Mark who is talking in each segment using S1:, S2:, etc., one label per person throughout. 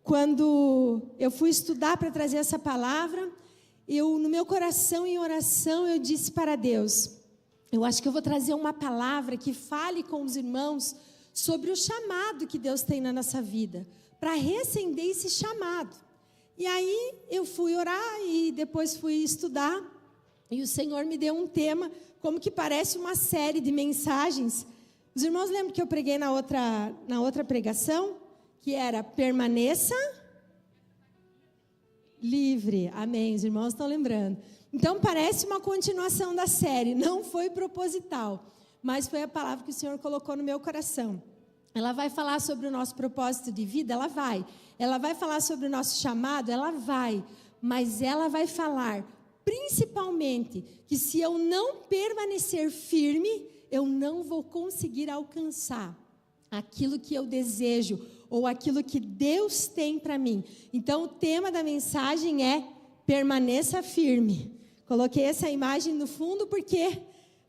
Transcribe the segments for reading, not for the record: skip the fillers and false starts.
S1: quando eu fui estudar para trazer essa palavra, no meu coração, em oração, eu disse para Deus, eu acho que eu vou trazer uma palavra que fale com os irmãos sobre o chamado que Deus tem na nossa vida, para reacender esse chamado. E aí eu fui orar e depois fui estudar, e o Senhor me deu um tema, como que parece uma série de mensagens. Os irmãos lembram que eu preguei na outra pregação, que era permaneça livre. Amém, os irmãos estão lembrando. Então parece uma continuação da série, não foi proposital, mas foi a palavra que o Senhor colocou no meu coração. Ela vai falar sobre o nosso propósito de vida? Ela vai. Ela vai falar sobre o nosso chamado? Ela vai. Mas ela vai falar, principalmente, que se eu não permanecer firme, eu não vou conseguir alcançar aquilo que eu desejo, ou aquilo que Deus tem para mim. Então, o tema da mensagem é permaneça firme. Coloquei essa imagem no fundo porque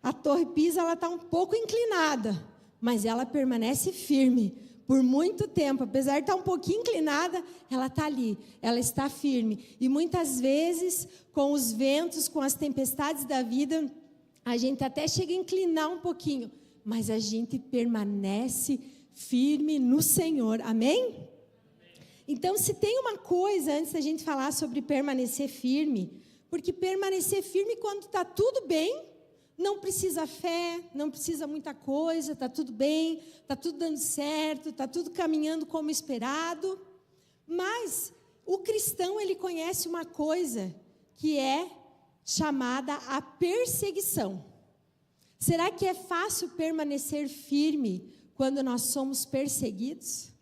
S1: a Torre Pisa está um pouco inclinada, mas ela permanece firme por muito tempo. Apesar de estar um pouquinho inclinada, ela está ali, ela está firme. E muitas vezes, com os ventos, com as tempestades da vida, a gente até chega a inclinar um pouquinho, mas a gente permanece firme no Senhor, amém? Então, se tem uma coisa, antes da gente falar sobre permanecer firme, porque permanecer firme quando está tudo bem, não precisa fé, não precisa muita coisa, está tudo bem, está tudo dando certo, está tudo caminhando como esperado, mas o cristão, ele conhece uma coisa que é chamada a perseguição. Será que é fácil permanecer firme quando nós somos perseguidos?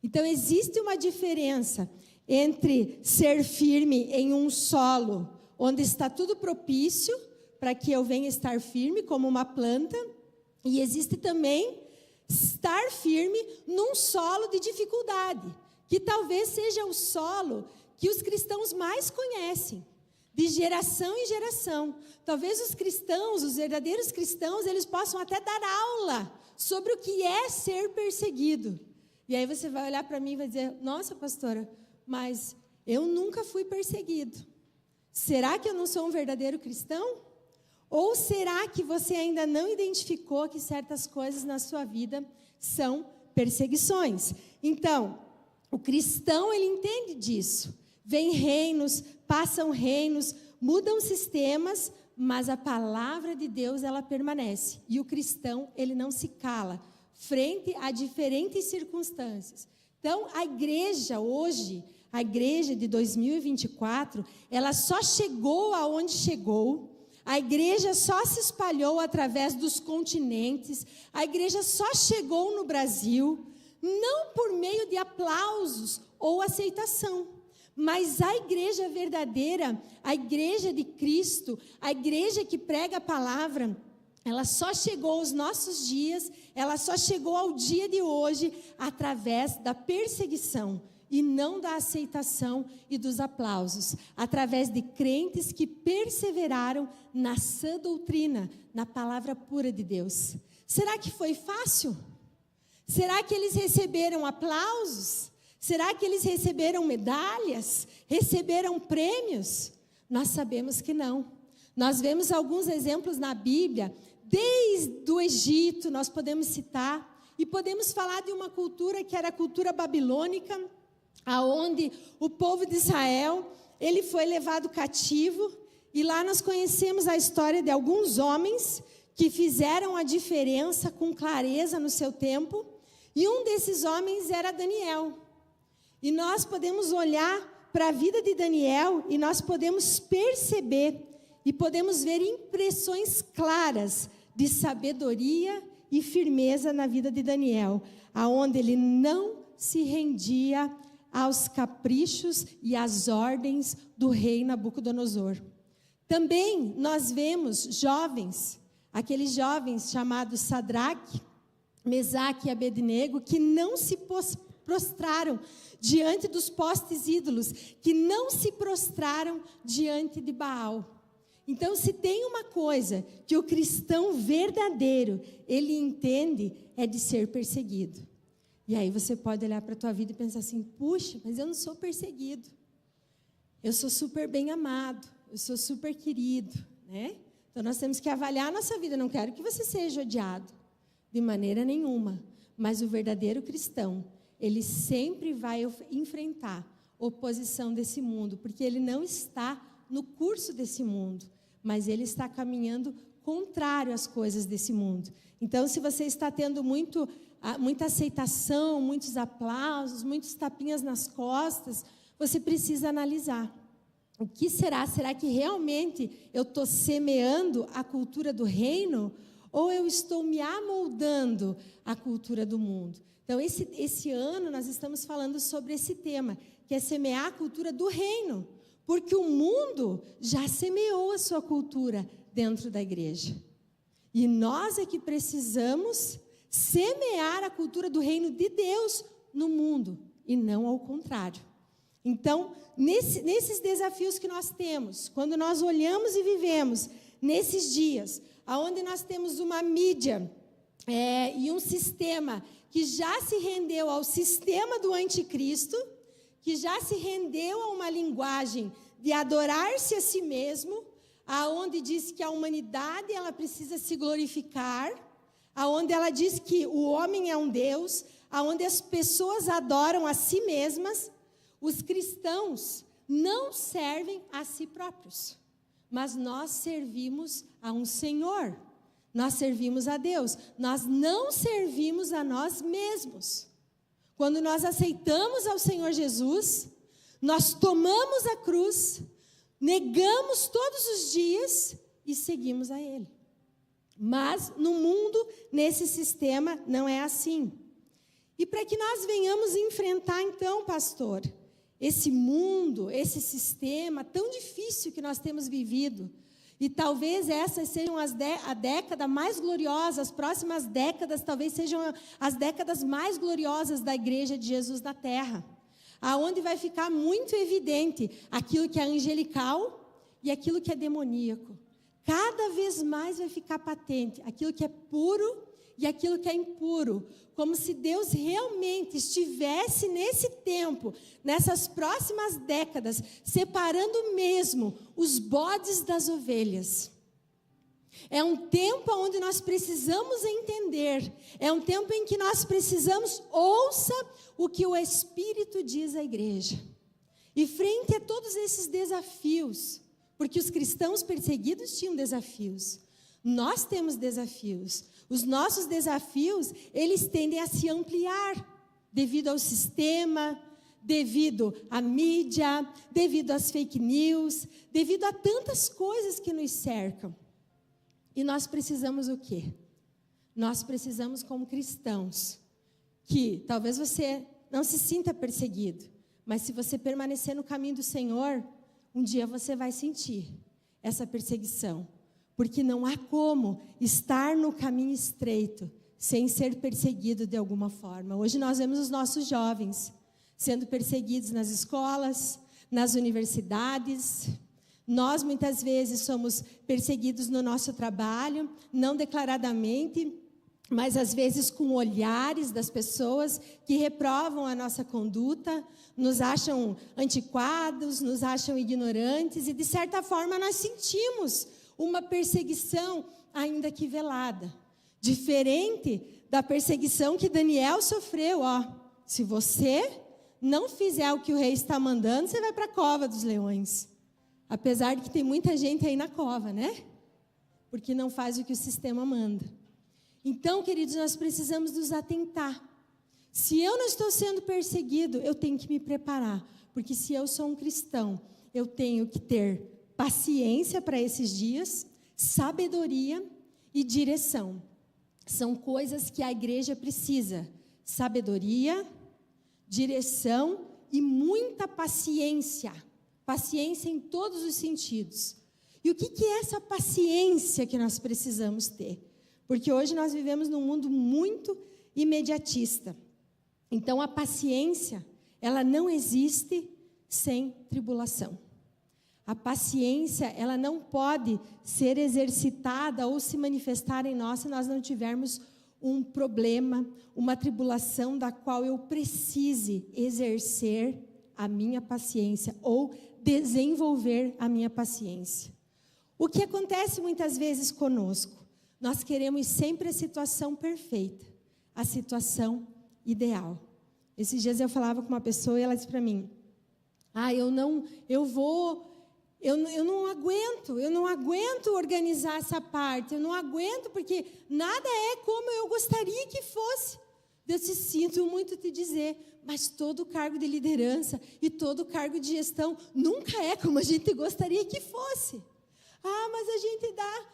S1: Então, existe uma diferença entre ser firme em um solo onde está tudo propício para que eu venha estar firme como uma planta, e existe também estar firme num solo de dificuldade, que talvez seja o solo que os cristãos mais conhecem, de geração em geração. Talvez os cristãos, os verdadeiros cristãos, eles possam até dar aula sobre o que é ser perseguido. E aí você vai olhar para mim e vai dizer, nossa, pastora, mas eu nunca fui perseguido. Será que eu não sou um verdadeiro cristão? Ou será que você ainda não identificou que certas coisas na sua vida são perseguições? Então, o cristão, ele entende disso. Vêm reinos, passam reinos, mudam sistemas, mas a palavra de Deus, ela permanece. E o cristão, ele não se cala frente a diferentes circunstâncias. Então, a igreja hoje, a igreja de 2024, ela só chegou aonde chegou. A igreja só se espalhou através dos continentes. A igreja só chegou no Brasil, não por meio de aplausos ou aceitação. Mas a igreja verdadeira, a igreja de Cristo, a igreja que prega a palavra, ela só chegou aos nossos dias, ela só chegou ao dia de hoje através da perseguição e não da aceitação e dos aplausos, através de crentes que perseveraram na sã doutrina, na palavra pura de Deus. Será que foi fácil? Será que eles receberam aplausos? Será que eles receberam medalhas? Receberam prêmios? Nós sabemos que não. Nós vemos alguns exemplos na Bíblia, desde o Egito, nós podemos citar, e podemos falar de uma cultura que era a cultura babilônica, aonde o povo de Israel, ele foi levado cativo, e lá nós conhecemos a história de alguns homens que fizeram a diferença com clareza no seu tempo, e um desses homens era Daniel. E nós podemos olhar para a vida de Daniel e nós podemos perceber e podemos ver impressões claras de sabedoria e firmeza na vida de Daniel, aonde ele não se rendia aos caprichos e às ordens do rei Nabucodonosor. Também nós vemos jovens, aqueles jovens chamados Sadraque, Mesaque e Abednego, que não se prostraram diante dos postes ídolos, que não se prostraram diante de Baal. Então, se tem uma coisa que o cristão verdadeiro, ele entende, é de ser perseguido. E aí você pode olhar para a tua vida e pensar assim, puxa, mas eu não sou perseguido. Eu sou super bem amado, eu sou super querido, né? Então nós temos que avaliar a nossa vida. Não quero que você seja odiado, de maneira nenhuma. Mas o verdadeiro cristão, ele sempre vai enfrentar oposição desse mundo, porque ele não está no curso desse mundo, mas ele está caminhando contrário às coisas desse mundo. Então, se você está tendo muita aceitação, muitos aplausos, muitos tapinhas nas costas, você precisa analisar. O que será? Será que realmente eu estou semeando a cultura do reino? Ou eu estou me amoldando à cultura do mundo? Então, esse ano nós estamos falando sobre esse tema, que é semear a cultura do reino. Porque o mundo já semeou a sua cultura dentro da igreja. E nós é que precisamos semear a cultura do reino de Deus no mundo, e não ao contrário. Então, nesses desafios que nós temos, quando nós olhamos e vivemos nesses dias, onde nós temos uma mídia e um sistema que já se rendeu ao sistema do anticristo, que já se rendeu a uma linguagem de adorar-se a si mesmo, aonde diz que a humanidade ela precisa se glorificar, aonde ela diz que o homem é um Deus, aonde as pessoas adoram a si mesmas. Os cristãos não servem a si próprios, mas nós servimos a um Senhor, nós servimos a Deus, nós não servimos a nós mesmos. Quando nós aceitamos ao Senhor Jesus, nós tomamos a cruz, negamos todos os dias e seguimos a Ele. Mas no mundo, nesse sistema, não é assim. E para que nós venhamos enfrentar então, pastor, esse mundo, esse sistema tão difícil que nós temos vivido, e talvez essas sejam a década mais gloriosa, as próximas décadas talvez sejam as décadas mais gloriosas da Igreja de Jesus na Terra, aonde vai ficar muito evidente aquilo que é angelical e aquilo que é demoníaco. Cada vez mais vai ficar patente aquilo que é puro e aquilo que é impuro, como se Deus realmente estivesse nesse tempo, nessas próximas décadas, separando mesmo os bodes das ovelhas. É um tempo onde nós precisamos entender, é um tempo em que nós precisamos, ouça o que o Espírito diz à igreja. E frente a todos esses desafios, porque os cristãos perseguidos tinham desafios, nós temos desafios. Os nossos desafios, eles tendem a se ampliar devido ao sistema, devido à mídia, devido às fake news, devido a tantas coisas que nos cercam. E nós precisamos o quê? Nós precisamos, como cristãos, que talvez você não se sinta perseguido, mas se você permanecer no caminho do Senhor, um dia você vai sentir essa perseguição. Porque não há como estar no caminho estreito sem ser perseguido de alguma forma. Hoje nós vemos os nossos jovens sendo perseguidos nas escolas, nas universidades. Nós muitas vezes somos perseguidos no nosso trabalho, não declaradamente, mas às vezes com olhares das pessoas que reprovam a nossa conduta, nos acham antiquados, nos acham ignorantes, e de certa forma nós sentimos uma perseguição ainda que velada, diferente da perseguição que Daniel sofreu. Se você não fizer o que o rei está mandando, você vai para a cova dos leões. Apesar de que tem muita gente aí na cova, né? Porque não faz o que o sistema manda. Então, queridos, nós precisamos nos atentar. Se eu não estou sendo perseguido, eu tenho que me preparar, porque se eu sou um cristão, eu tenho que ter paciência para esses dias, sabedoria e direção. São coisas que a igreja precisa. Sabedoria, direção e muita paciência. Paciência em todos os sentidos. E o que é essa paciência que nós precisamos ter? Porque hoje nós vivemos num mundo muito imediatista. Então a paciência, ela não existe sem tribulação. A paciência, ela não pode ser exercitada ou se manifestar em nós se nós não tivermos um problema, uma tribulação da qual eu precise exercer a minha paciência ou desenvolver a minha paciência. O que acontece muitas vezes conosco? Nós queremos sempre a situação perfeita, a situação ideal. Esses dias eu falava com uma pessoa e ela disse para mim: eu não aguento organizar essa parte, eu não aguento porque nada é como eu gostaria que fosse. Eu te sinto muito te dizer, mas todo cargo de liderança e todo cargo de gestão nunca é como a gente gostaria que fosse. Mas a gente dá,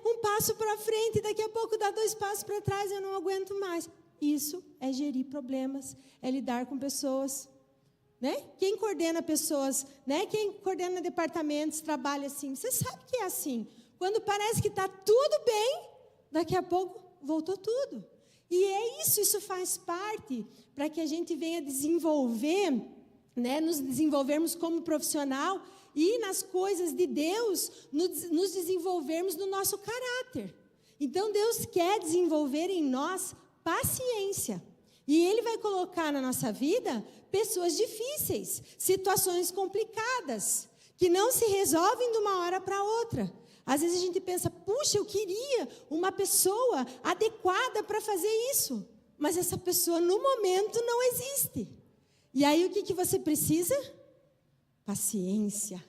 S1: um passo para frente, daqui a pouco dá 2 passos para trás, eu não aguento mais. Isso é gerir problemas, é lidar com pessoas. Quem coordena pessoas, quem coordena departamentos, trabalha assim. Você sabe que é assim. Quando parece que está tudo bem, daqui a pouco voltou tudo. E é isso faz parte para que a gente venha desenvolver, nos desenvolvermos como profissional e nas coisas de Deus, nos desenvolvermos no nosso caráter. Então, Deus quer desenvolver em nós paciência. E Ele vai colocar na nossa vida pessoas difíceis, situações complicadas, que não se resolvem de uma hora para outra. Às vezes a gente pensa, puxa, eu queria uma pessoa adequada para fazer isso. Mas essa pessoa, no momento, não existe. E aí, o que você precisa? Paciência.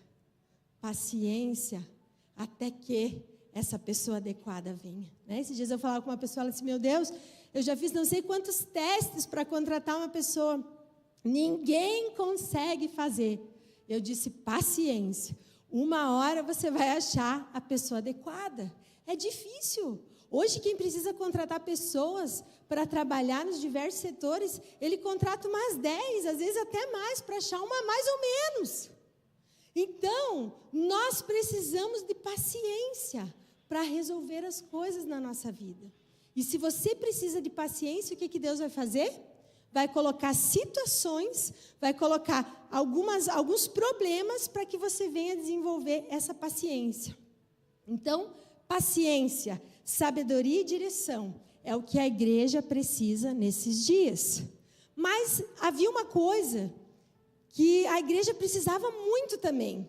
S1: Paciência, até que essa pessoa adequada venha. Esses dias eu falava com uma pessoa, ela disse, meu Deus, eu já fiz não sei quantos testes para contratar uma pessoa. Ninguém consegue fazer. Eu disse, paciência. Uma hora você vai achar a pessoa adequada. É difícil. Hoje, quem precisa contratar pessoas para trabalhar nos diversos setores, ele contrata umas 10, às vezes até mais, para achar uma mais ou menos. Então, nós precisamos de paciência para resolver as coisas na nossa vida. E se você precisa de paciência, o que Deus vai fazer? Vai colocar situações, vai colocar alguns problemas para que você venha desenvolver essa paciência. Então, paciência, sabedoria e direção é o que a igreja precisa nesses dias. Mas havia uma coisa que a igreja precisava muito também.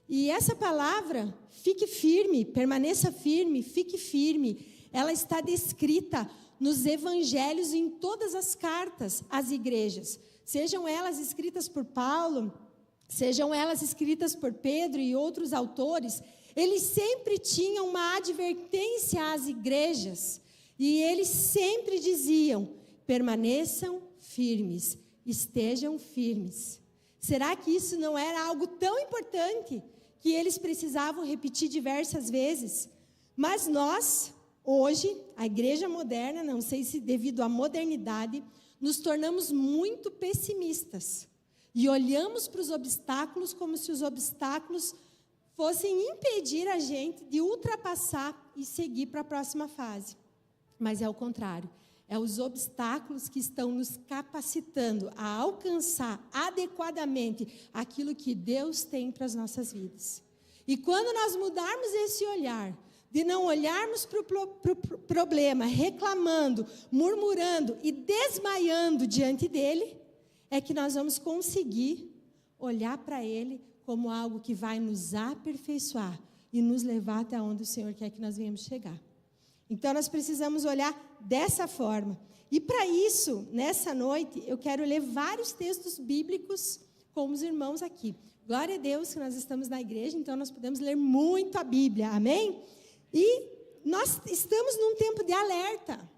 S1: E essa palavra, fique firme, permaneça firme, fique firme, ela está descrita nos evangelhos, em todas as cartas às igrejas, sejam elas escritas por Paulo, sejam elas escritas por Pedro e outros autores, eles sempre tinham uma advertência às igrejas, e eles sempre diziam, permaneçam firmes, estejam firmes. Será que isso não era algo tão importante, que eles precisavam repetir diversas vezes? Mas nós, hoje, a igreja moderna, não sei se devido à modernidade, nos tornamos muito pessimistas. E olhamos para os obstáculos como se os obstáculos fossem impedir a gente de ultrapassar e seguir para a próxima fase. Mas é o contrário. É os obstáculos que estão nos capacitando a alcançar adequadamente aquilo que Deus tem para as nossas vidas. E quando nós mudarmos esse olhar, de não olharmos para o problema, reclamando, murmurando e desmaiando diante dele, é que nós vamos conseguir olhar para ele como algo que vai nos aperfeiçoar e nos levar até onde o Senhor quer que nós venhamos chegar. Então, nós precisamos olhar dessa forma. E para isso, nessa noite, eu quero ler vários textos bíblicos com os irmãos aqui. Glória a Deus que nós estamos na igreja, então nós podemos ler muito a Bíblia, amém? E nós estamos num tempo de alerta.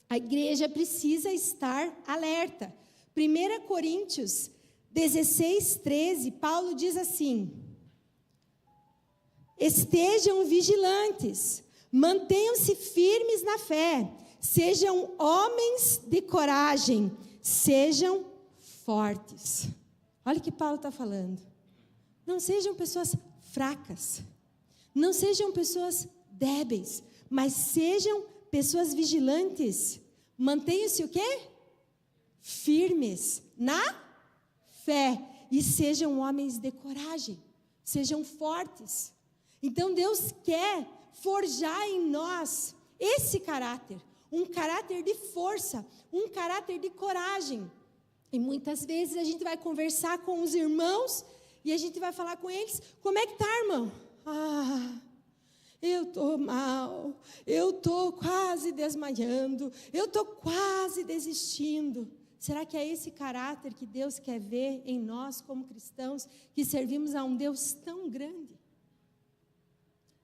S1: A igreja precisa estar alerta. 1 Coríntios 16, 13, Paulo diz assim: estejam vigilantes, mantenham-se firmes na fé, sejam homens de coragem, sejam fortes. Olha o que Paulo está falando. Não sejam pessoas fracas, não sejam pessoas débeis, mas sejam pessoas vigilantes. Mantenham-se o quê? Firmes na fé e sejam homens de coragem, sejam fortes. Então Deus quer forjar em nós esse caráter, um caráter de força, um caráter de coragem. E muitas vezes a gente vai conversar com os irmãos e a gente vai falar com eles: como é que tá, irmão? Eu estou mal, eu estou quase desmaiando, eu estou quase desistindo. Será que é esse caráter que Deus quer ver em nós como cristãos, que servimos a um Deus tão grande?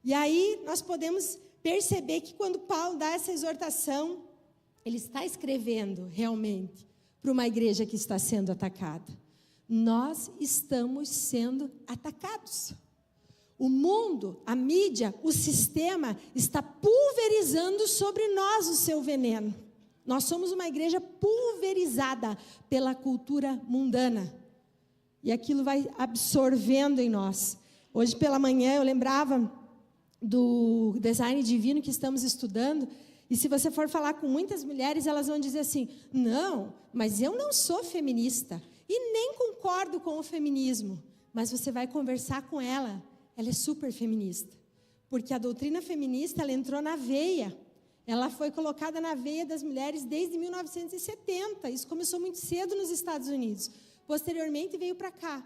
S1: E aí nós podemos perceber que quando Paulo dá essa exortação, ele está escrevendo realmente para uma igreja que está sendo atacada. Nós estamos sendo atacados. O mundo, a mídia, o sistema está pulverizando sobre nós o seu veneno. Nós somos uma igreja pulverizada pela cultura mundana. E aquilo vai absorvendo em nós. Hoje pela manhã eu lembrava do design divino que estamos estudando. E se você for falar com muitas mulheres, elas vão dizer assim: não, mas eu não sou feminista. E nem concordo com o feminismo. Mas você vai conversar com ela. Ela é super feminista, porque a doutrina feminista ela entrou na veia, ela foi colocada na veia das mulheres desde 1970, isso começou muito cedo nos Estados Unidos, posteriormente veio para cá.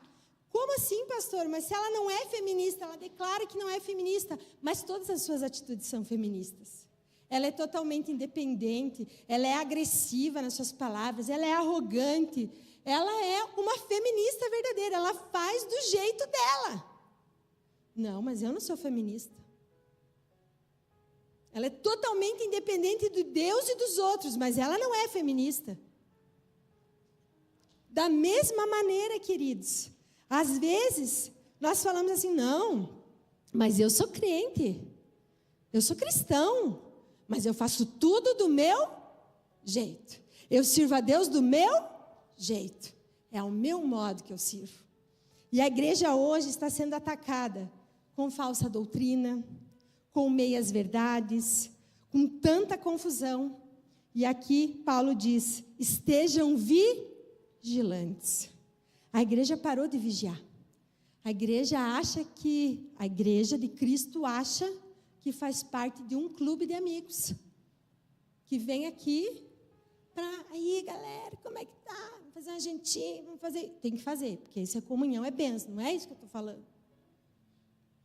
S1: Como assim, pastor? Mas se ela não é feminista, ela declara que não é feminista, mas todas as suas atitudes são feministas. Ela é totalmente independente, ela é agressiva nas suas palavras, ela é arrogante, ela é uma feminista verdadeira, ela faz do jeito dela. Não, mas eu não sou feminista. Ela é totalmente independente de Deus e dos outros, mas ela não é feminista. Da mesma maneira, queridos, às vezes nós falamos assim: não, mas eu sou crente, eu sou cristão, mas eu faço tudo do meu jeito. Eu sirvo a Deus do meu jeito. É ao meu modo que eu sirvo. E a igreja hoje está sendo atacada com falsa doutrina, com meias verdades, com tanta confusão. E aqui Paulo diz: estejam vigilantes. A igreja parou de vigiar. A igreja de Cristo acha que faz parte de um clube de amigos, que vem aqui para, aí galera, como é que tá? Vamos fazer uma jantinha, vamos fazer. Tem que fazer, porque isso é comunhão, é bênção, não é isso que eu estou falando.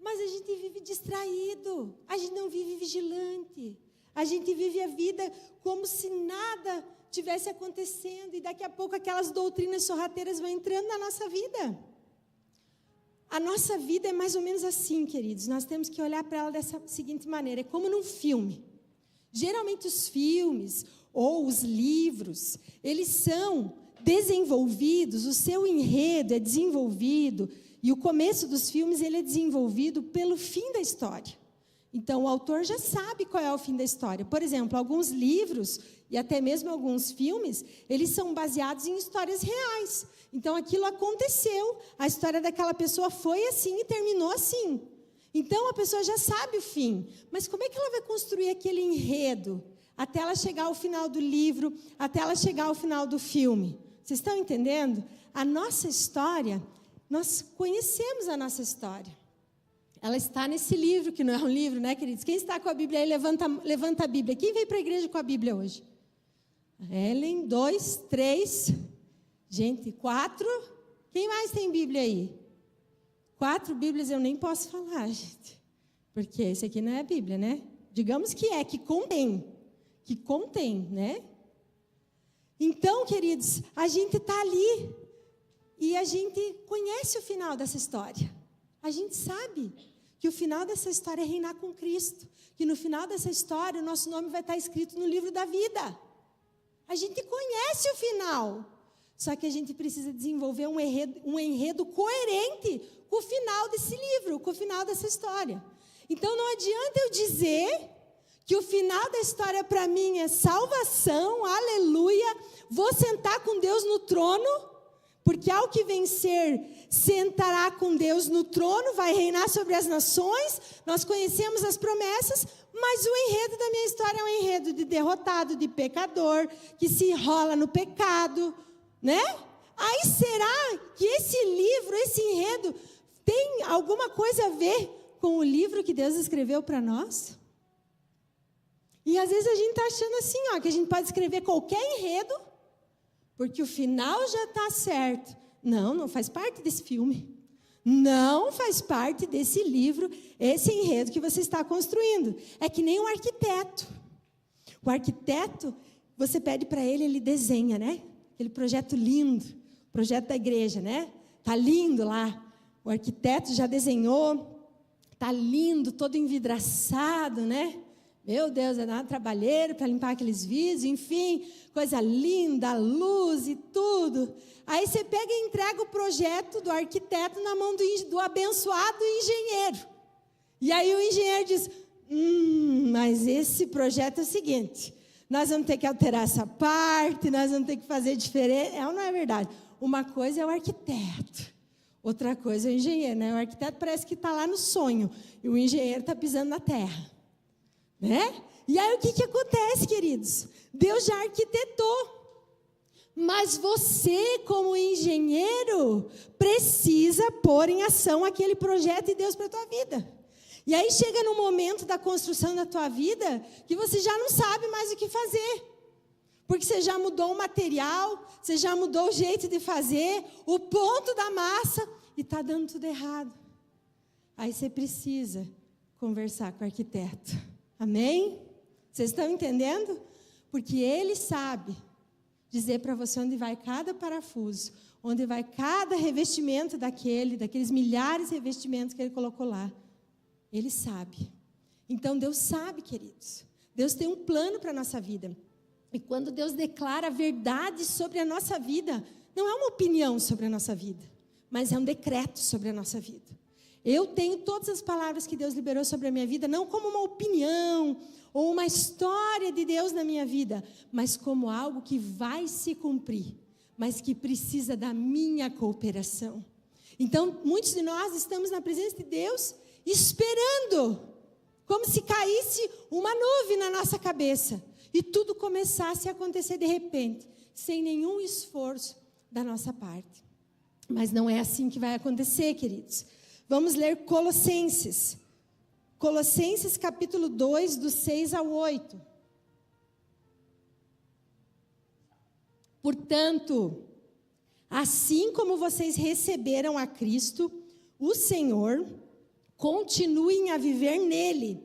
S1: Mas a gente vive distraído, a gente não vive vigilante, a gente vive a vida como se nada tivesse acontecendo, e daqui a pouco aquelas doutrinas sorrateiras vão entrando na nossa vida. A nossa vida é mais ou menos assim, queridos, nós temos que olhar para ela dessa seguinte maneira: é como num filme. Geralmente os filmes ou os livros, eles são desenvolvidos, o seu enredo é desenvolvido, e o começo dos filmes ele é desenvolvido pelo fim da história. Então, o autor já sabe qual é o fim da história. Por exemplo, alguns livros e até mesmo alguns filmes, eles são baseados em histórias reais. Então, aquilo aconteceu, a história daquela pessoa foi assim e terminou assim. Então, a pessoa já sabe o fim. Mas como é que ela vai construir aquele enredo até ela chegar ao final do livro, até ela chegar ao final do filme? Vocês estão entendendo? A nossa história... Nós conhecemos a nossa história. Ela está nesse livro, que não é um livro, né, queridos? Quem está com a Bíblia aí, levanta a Bíblia. Quem veio para a igreja com a Bíblia hoje? Ellen, 2, 3, gente, 4. Quem mais tem Bíblia aí? 4 Bíblias eu nem posso falar, gente. Porque esse aqui não é a Bíblia, né? Digamos que é, que contém, né? Então, queridos, a gente está ali. E a gente conhece o final dessa história. A gente sabe que o final dessa história é reinar com Cristo. Que no final dessa história o nosso nome vai estar escrito no livro da vida. A gente conhece o final. Só que a gente precisa desenvolver um enredo coerente com o final desse livro, com o final dessa história. Então não adianta eu dizer que o final da história para mim é salvação, aleluia, vou sentar com Deus no trono. Porque ao que vencer, sentará com Deus no trono, vai reinar sobre as nações. Nós conhecemos as promessas, mas o enredo da minha história é um enredo de derrotado, de pecador, que se enrola no pecado, né? Aí será que esse livro, esse enredo, tem alguma coisa a ver com o livro que Deus escreveu para nós? E às vezes a gente está achando assim, ó, que a gente pode escrever qualquer enredo, porque o final já está certo. Não, não faz parte desse filme. Não faz parte desse livro, esse enredo que você está construindo. É que nem um arquiteto. O arquiteto, você pede para ele, ele desenha, né? Aquele projeto lindo, projeto da igreja, né? Tá lindo lá. O arquiteto já desenhou, tá lindo, todo envidraçado, né? Meu Deus, é nada trabalheiro para limpar aqueles vidros, enfim, coisa linda, luz e tudo. Aí você pega e entrega o projeto do arquiteto na mão do abençoado engenheiro. E aí o engenheiro diz, mas esse projeto é o seguinte, nós vamos ter que alterar essa parte, nós vamos ter que fazer diferente. É ou não é verdade? Uma coisa é o arquiteto, outra coisa é o engenheiro, né? O arquiteto parece que está lá no sonho, e o engenheiro está pisando na terra. Né? E aí o que acontece, queridos? Deus já arquitetou, mas você, como engenheiro, precisa pôr em ação aquele projeto de Deus para a tua vida. E aí chega no momento da construção da tua vida que você já não sabe mais o que fazer, porque você já mudou o material, você já mudou o jeito de fazer, o ponto da massa, e está dando tudo errado. Aí você precisa conversar com o arquiteto. Amém? Vocês estão entendendo? Porque ele sabe dizer para você onde vai cada parafuso, onde vai cada revestimento daqueles milhares de revestimentos que ele colocou lá. Ele sabe. Então Deus sabe, queridos. Deus tem um plano para a nossa vida. E quando Deus declara a verdade sobre a nossa vida, não é uma opinião sobre a nossa vida, mas é um decreto sobre a nossa vida. Eu tenho todas as palavras que Deus liberou sobre a minha vida, não como uma opinião ou uma história de Deus na minha vida, mas como algo que vai se cumprir, mas que precisa da minha cooperação. Então, muitos de nós estamos na presença de Deus esperando, como se caísse uma nuvem na nossa cabeça e tudo começasse a acontecer de repente, sem nenhum esforço da nossa parte. Mas não é assim que vai acontecer, queridos. Vamos ler Colossenses. Colossenses capítulo 2, do 6 ao 8. Portanto, assim como vocês receberam a Cristo, o Senhor, continuem a viver nele.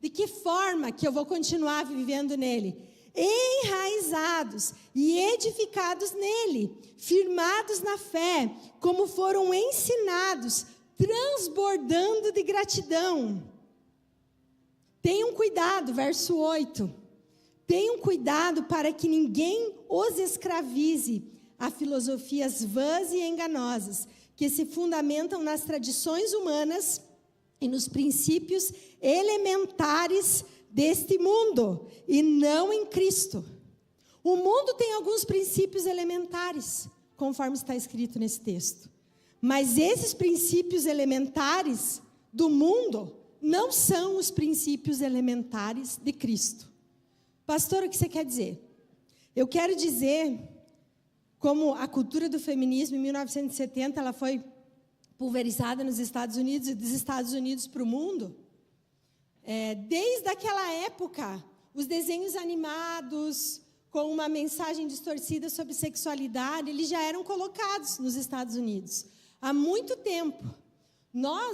S1: De que forma que eu vou continuar vivendo nele? Enraizados e edificados nele, firmados na fé, como foram ensinados, transbordando de gratidão. Tenham cuidado, verso 8. Tenham cuidado para que ninguém os escravize a filosofias vãs e enganosas, que se fundamentam nas tradições humanas e nos princípios elementares deste mundo, e não em Cristo. O mundo tem alguns princípios elementares, conforme está escrito nesse texto. Mas esses princípios elementares do mundo não são os princípios elementares de Cristo. Pastor, o que você quer dizer? Eu quero dizer, como a cultura do feminismo em 1970, ela foi pulverizada nos Estados Unidos e dos Estados Unidos para o mundo. Desde aquela época, os desenhos animados com uma mensagem distorcida sobre sexualidade, eles já eram colocados nos Estados Unidos. Há muito tempo.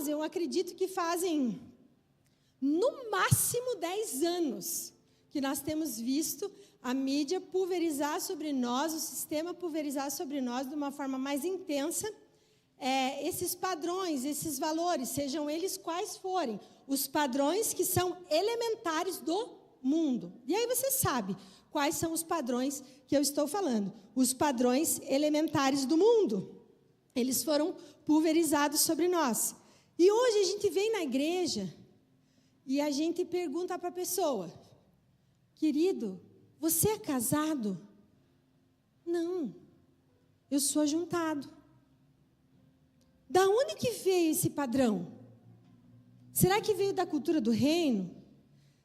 S1: Eu acredito que fazem, no máximo, 10 anos, que nós temos visto a mídia pulverizar sobre nós, o sistema pulverizar sobre nós de uma forma mais intensa, esses padrões, esses valores, sejam eles quais forem, os padrões que são elementares do mundo. E aí você sabe quais são os padrões que eu estou falando. Os padrões elementares do mundo. Eles foram pulverizados sobre nós. E hoje a gente vem na igreja e a gente pergunta para a pessoa: querido, você é casado? Não, eu sou ajuntado. Da onde que veio esse padrão? Será que veio da cultura do reino?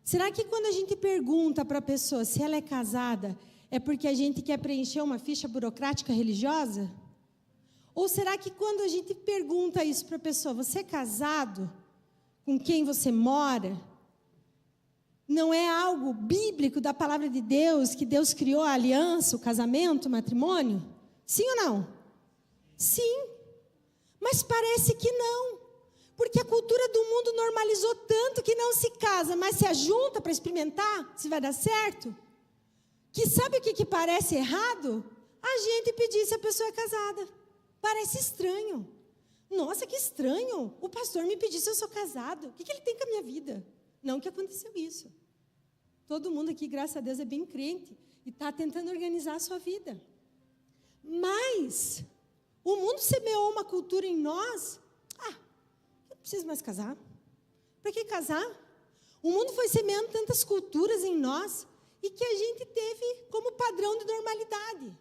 S1: Será que quando a gente pergunta para a pessoa se ela é casada, é porque a gente quer preencher uma ficha burocrática religiosa? Ou será que quando a gente pergunta isso para a pessoa, você é casado? Com quem você mora? não é algo bíblico da palavra de Deus, que Deus criou a aliança, o casamento, o matrimônio? Sim ou não? Sim. Mas parece que não. Porque a cultura do mundo normalizou tanto que não se casa, mas se ajunta para experimentar se vai dar certo. Que sabe o que parece errado? A gente pedir se a pessoa é casada. Parece estranho. Nossa, que estranho. O pastor me pediu se eu sou casado. O que ele tem com a minha vida? Não que aconteceu isso. Todo mundo aqui, graças a Deus, é bem crente e está tentando organizar a sua vida. Mas o mundo semeou uma cultura em nós. Eu não preciso mais casar. Para que casar? O mundo foi semeando tantas culturas em nós e que a gente teve como padrão de normalidade.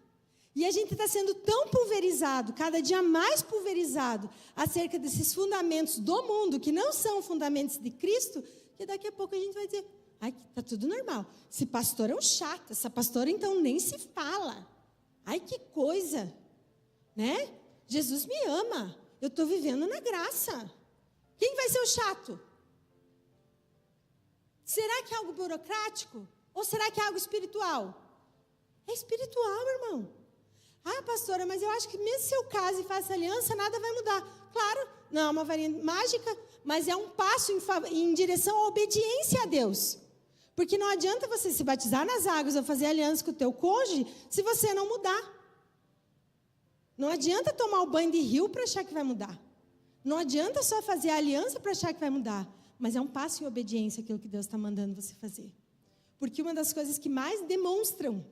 S1: E a gente está sendo tão pulverizado, cada dia mais pulverizado, acerca desses fundamentos do mundo, que não são fundamentos de Cristo, que daqui a pouco a gente vai dizer, ai, está tudo normal. Esse pastor é um chato, essa pastora então nem se fala. Ai, que coisa, né? Jesus me ama, eu estou vivendo na graça. Quem vai ser o chato? Será que é algo burocrático? Ou será que é algo espiritual? É espiritual, irmão. Pastora, mas eu acho que mesmo se eu case e faça aliança, nada vai mudar. Claro, não é uma varinha mágica, mas é um passo em direção à obediência a Deus. Porque não adianta você se batizar nas águas ou fazer aliança com o teu cônjuge se você não mudar. Não adianta tomar o banho de rio para achar que vai mudar. Não adianta só fazer a aliança para achar que vai mudar. Mas é um passo em obediência aquilo que Deus está mandando você fazer. Porque uma das coisas que mais demonstram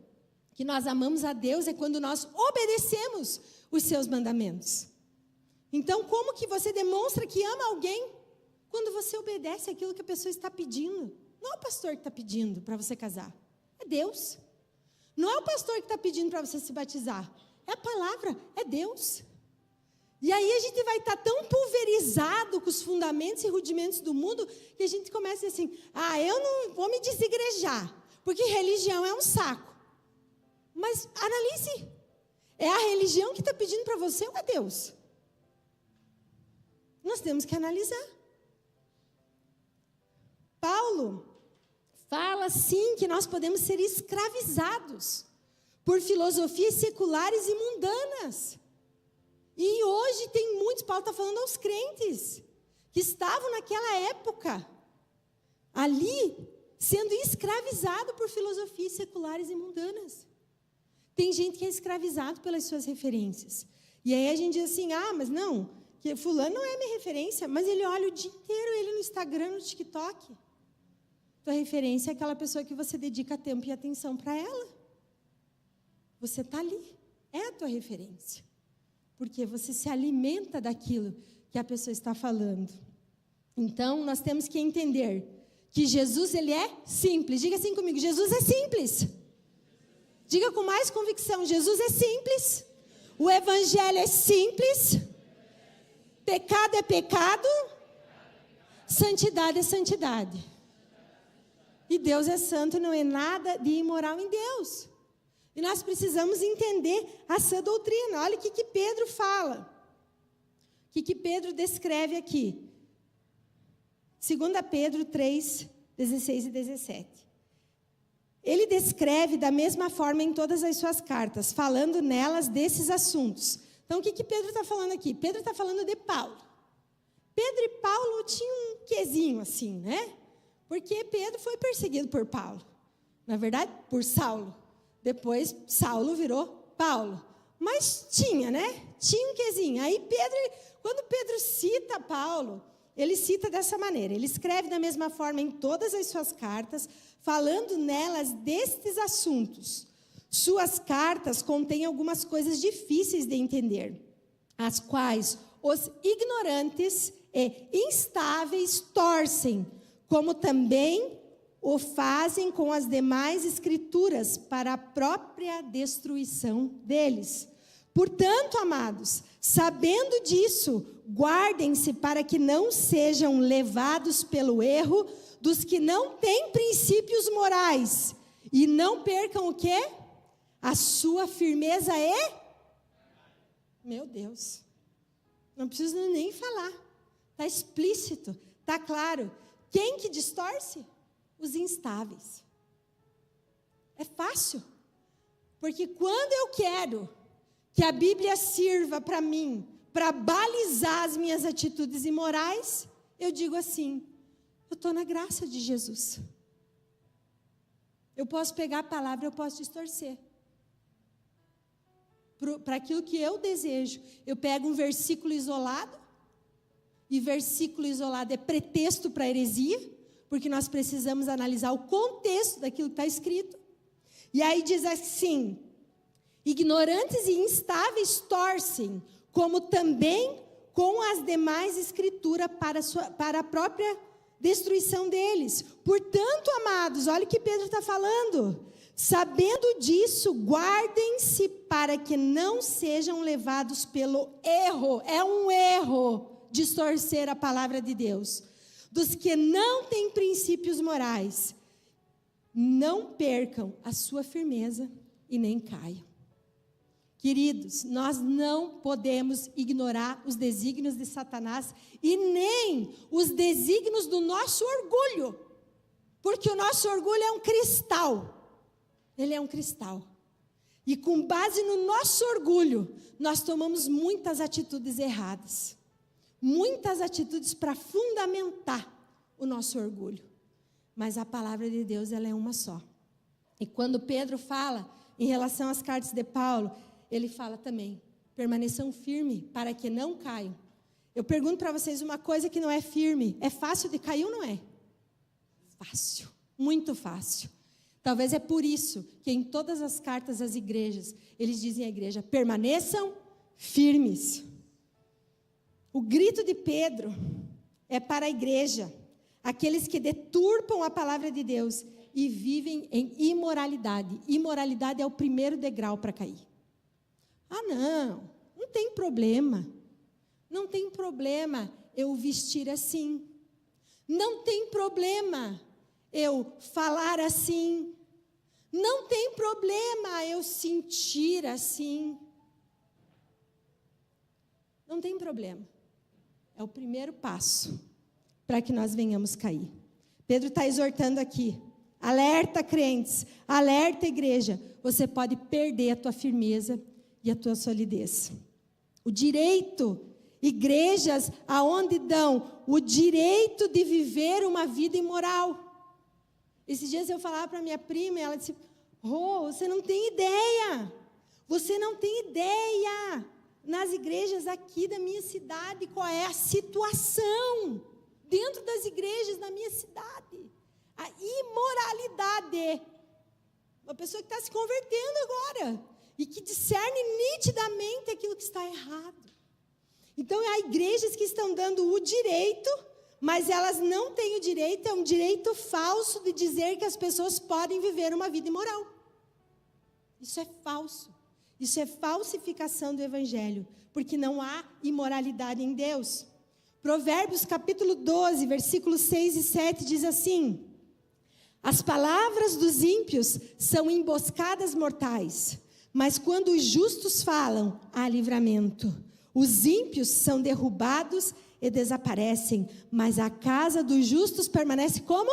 S1: que nós amamos a Deus é quando nós obedecemos os seus mandamentos. Então, como que você demonstra que ama alguém? Quando você obedece aquilo que a pessoa está pedindo. Não é o pastor que está pedindo para você casar, é Deus. Não é o pastor que está pedindo para você se batizar, é a palavra, é Deus. E aí a gente vai estar tão pulverizado com os fundamentos e rudimentos do mundo, que a gente começa assim, eu não vou me desigrejar, porque religião é um saco. Mas analise, é a religião que está pedindo para você ou é Deus? Nós temos que analisar. Paulo fala sim que nós podemos ser escravizados por filosofias seculares e mundanas. E hoje tem muitos, Paulo está falando aos crentes, que estavam naquela época, ali, sendo escravizado por filosofias seculares e mundanas. Tem gente que é escravizado pelas suas referências. E aí a gente diz assim, mas não, que fulano não é minha referência, mas ele olha o dia inteiro ele no Instagram, no TikTok. Tua referência é aquela pessoa que você dedica tempo e atenção para ela. Você está ali, é a tua referência. Porque você se alimenta daquilo que a pessoa está falando. Então, nós temos que entender que Jesus, ele é simples. Diga assim comigo, Jesus é simples. Diga com mais convicção, Jesus é simples. O evangelho é simples. Pecado é pecado. Santidade é santidade. E Deus é santo, não é nada de imoral em Deus. E nós precisamos entender essa doutrina. Olha o que Pedro fala. O que Pedro descreve aqui. 2 Pedro 3, 16 e 17. Ele descreve da mesma forma em todas as suas cartas, falando nelas desses assuntos. Então, o que Pedro está falando aqui? Pedro está falando de Paulo. Pedro e Paulo tinham um quezinho assim, né? Porque Pedro foi perseguido por Paulo. Na verdade, por Saulo. Depois, Saulo virou Paulo. Mas tinha, né? Tinha um quezinho. Aí, quando Pedro cita Paulo, ele cita dessa maneira. Ele escreve da mesma forma em todas as suas cartas, falando nelas destes assuntos. Suas cartas contêm algumas coisas difíceis de entender, as quais os ignorantes e instáveis torcem, como também o fazem com as demais escrituras para a própria destruição deles. Portanto, amados, sabendo disso, guardem-se para que não sejam levados pelo erro dos que não têm princípios morais e não percam o quê? A sua firmeza Meu Deus, não preciso nem falar, está explícito, está claro. Quem que distorce? os instáveis. É fácil. Porque quando eu quero que a Bíblia sirva para mim, para balizar as minhas atitudes imorais, eu digo assim: eu estou na graça de Jesus. Eu posso pegar a palavra, eu posso distorcer. Para aquilo que eu desejo. Eu pego um versículo isolado, e versículo isolado é pretexto para heresia, porque nós precisamos analisar o contexto daquilo que está escrito. E aí diz assim: ignorantes e instáveis torcem, como também com as demais escrituras para a própria destruição deles. Portanto, amados, olha o que Pedro está falando. Sabendo disso, guardem-se para que não sejam levados pelo erro. É um erro distorcer a palavra de Deus. Dos que não têm princípios morais. Não percam a sua firmeza e nem caiam. Queridos, nós não podemos ignorar os desígnios de Satanás e nem os desígnios do nosso orgulho. Porque o nosso orgulho é um cristal. Ele é um cristal. E com base no nosso orgulho, nós tomamos muitas atitudes erradas. Muitas atitudes para fundamentar o nosso orgulho. Mas a palavra de Deus, ela é uma só. E quando Pedro fala em relação às cartas de Paulo, ele fala também: permaneçam firmes para que não caiam. Eu pergunto para vocês uma coisa que não é firme. É fácil de cair ou não é? Fácil, muito fácil. Talvez é por isso que em todas as cartas às igrejas, eles dizem à igreja: permaneçam firmes. O grito de Pedro é para a igreja, aqueles que deturpam a palavra de Deus e vivem em imoralidade. Imoralidade é o primeiro degrau para cair. Ah, não tem problema. Não tem problema eu vestir assim. Não tem problema eu falar assim. Não tem problema eu sentir assim. Não tem problema. É o primeiro passo para que nós venhamos cair. Pedro está exortando aqui: alerta, crentes, alerta, igreja. Você pode perder a tua firmeza e a tua solidez. O direito, igrejas aonde dão o direito de viver uma vida imoral. Esses dias eu falava para minha prima e ela disse: você não tem ideia. Você não tem ideia. Nas igrejas aqui da minha cidade, qual é a situação dentro das igrejas da minha cidade? A imoralidade. Uma pessoa que está se convertendo agora e que discerne nitidamente aquilo que está errado. Então, há igrejas que estão dando o direito, mas elas não têm o direito, é um direito falso de dizer que as pessoas podem viver uma vida imoral. Isso é falso. Isso é falsificação do evangelho, porque não há imoralidade em Deus. Provérbios capítulo 12, versículos 6 e 7 diz assim: as palavras dos ímpios são emboscadas mortais, mas quando os justos falam, há livramento. Os ímpios são derrubados e desaparecem, mas a casa dos justos permanece como?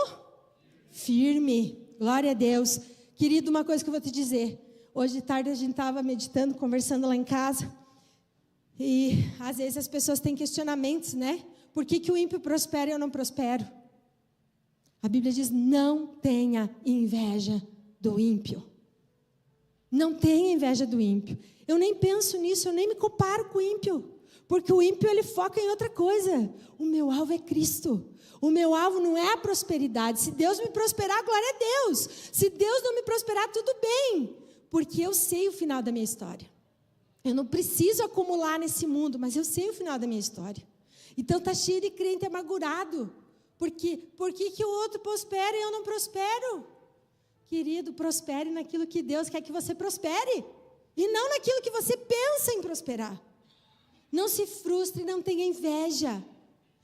S1: Firme. Glória a Deus. Querido, uma coisa que eu vou te dizer. Hoje de tarde a gente estava meditando, conversando lá em casa. E às vezes as pessoas têm questionamentos, né? Por que o ímpio prospera e eu não prospero? A Bíblia diz: não tenha inveja do ímpio. Não tenha inveja do ímpio. Eu nem penso nisso, eu nem me comparo com o ímpio. Porque o ímpio, ele foca em outra coisa. O meu alvo é Cristo. O meu alvo não é a prosperidade. Se Deus me prosperar, glória a Deus. Se Deus não me prosperar, tudo bem. Porque eu sei o final da minha história. Eu não preciso acumular nesse mundo, mas eu sei o final da minha história. Então está cheio de crente amargurado. Por que que o outro prospera e eu não prospero? Querido, prospere naquilo que Deus quer que você prospere. E não naquilo que você pensa em prosperar. Não se frustre, não tenha inveja.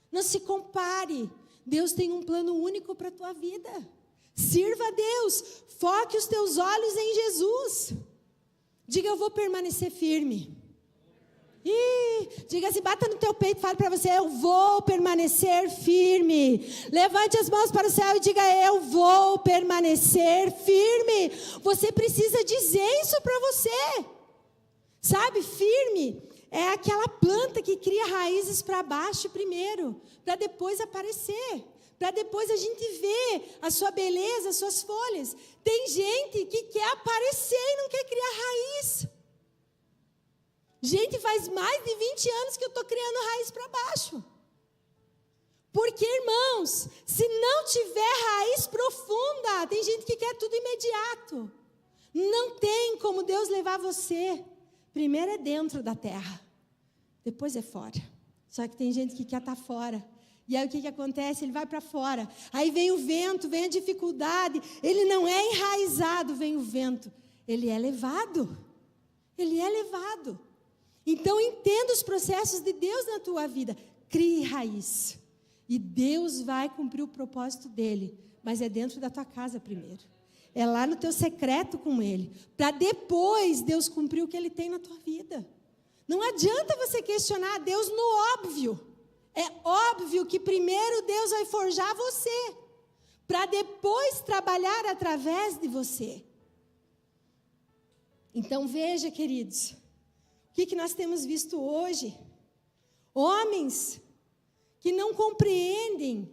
S1: Não se compare. Deus tem um plano único para a tua vida. Sirva a Deus. Foque os teus olhos em Jesus. Diga: eu vou permanecer firme. Diga assim, bata no teu peito e fale para você, eu vou permanecer firme. Levante as mãos para o céu e diga, eu vou permanecer firme. Você precisa dizer isso para você. Sabe, firme é aquela planta que cria raízes para baixo primeiro, para depois aparecer. Para depois a gente ver a sua beleza, as suas folhas. Tem gente que quer aparecer e não quer criar raiz. Gente, faz mais de 20 anos que eu estou criando raiz para baixo. Porque, irmãos, se não tiver raiz profunda, tem gente que quer tudo imediato. Não tem como Deus levar você. Primeiro é dentro da terra, depois é fora. Só que tem gente que quer estar fora. E aí o que acontece? Ele vai para fora. Aí vem o vento, vem a dificuldade. Ele não é enraizado, vem o vento. Ele é levado. Ele é levado. Então entenda os processos de Deus na tua vida. Crie raiz. E Deus vai cumprir o propósito dele. Mas é dentro da tua casa primeiro. É lá no teu secreto com ele. Para depois Deus cumprir o que ele tem na tua vida. Não adianta você questionar Deus no óbvio. É óbvio que primeiro Deus vai forjar você. Para depois trabalhar através de você. Então veja, queridos. O que nós temos visto hoje? Homens que não compreendem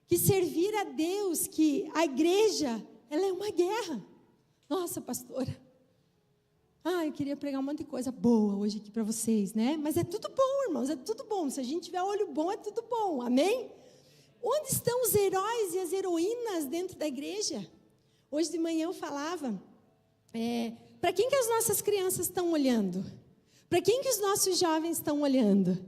S1: que servir a Deus, que a igreja, ela é uma guerra. Nossa, pastora. Eu queria pregar um monte de coisa boa hoje aqui para vocês, né? Mas é tudo bom, irmãos, é tudo bom. Se a gente tiver olho bom, é tudo bom, amém? Onde estão os heróis e as heroínas dentro da igreja? Hoje de manhã eu falava, para quem que as nossas crianças estão olhando? Para quem que os nossos jovens estão olhando?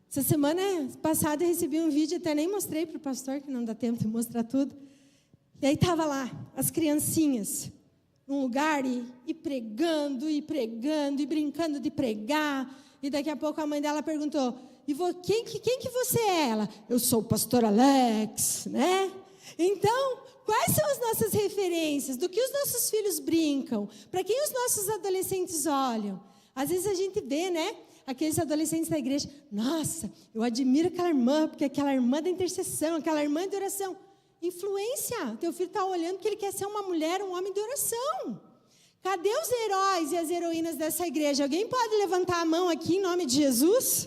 S1: Essa semana passada eu recebi um vídeo, até nem mostrei para o pastor, que não dá tempo de mostrar tudo. E aí estava lá, as criancinhas, num lugar e pregando, e brincando de pregar. E daqui a pouco a mãe dela perguntou, quem que você é? Ela, eu sou o pastor Alex, né? Então, quais são as nossas referências? Do que os nossos filhos brincam? Para quem os nossos adolescentes olham? Às vezes a gente vê, né? Aqueles adolescentes da igreja, nossa, eu admiro aquela irmã, porque aquela irmã da intercessão, aquela irmã de oração. Influência, teu filho está olhando porque ele quer ser uma mulher, um homem de oração. Cadê os heróis e as heroínas dessa igreja? Alguém pode levantar a mão aqui em nome de Jesus?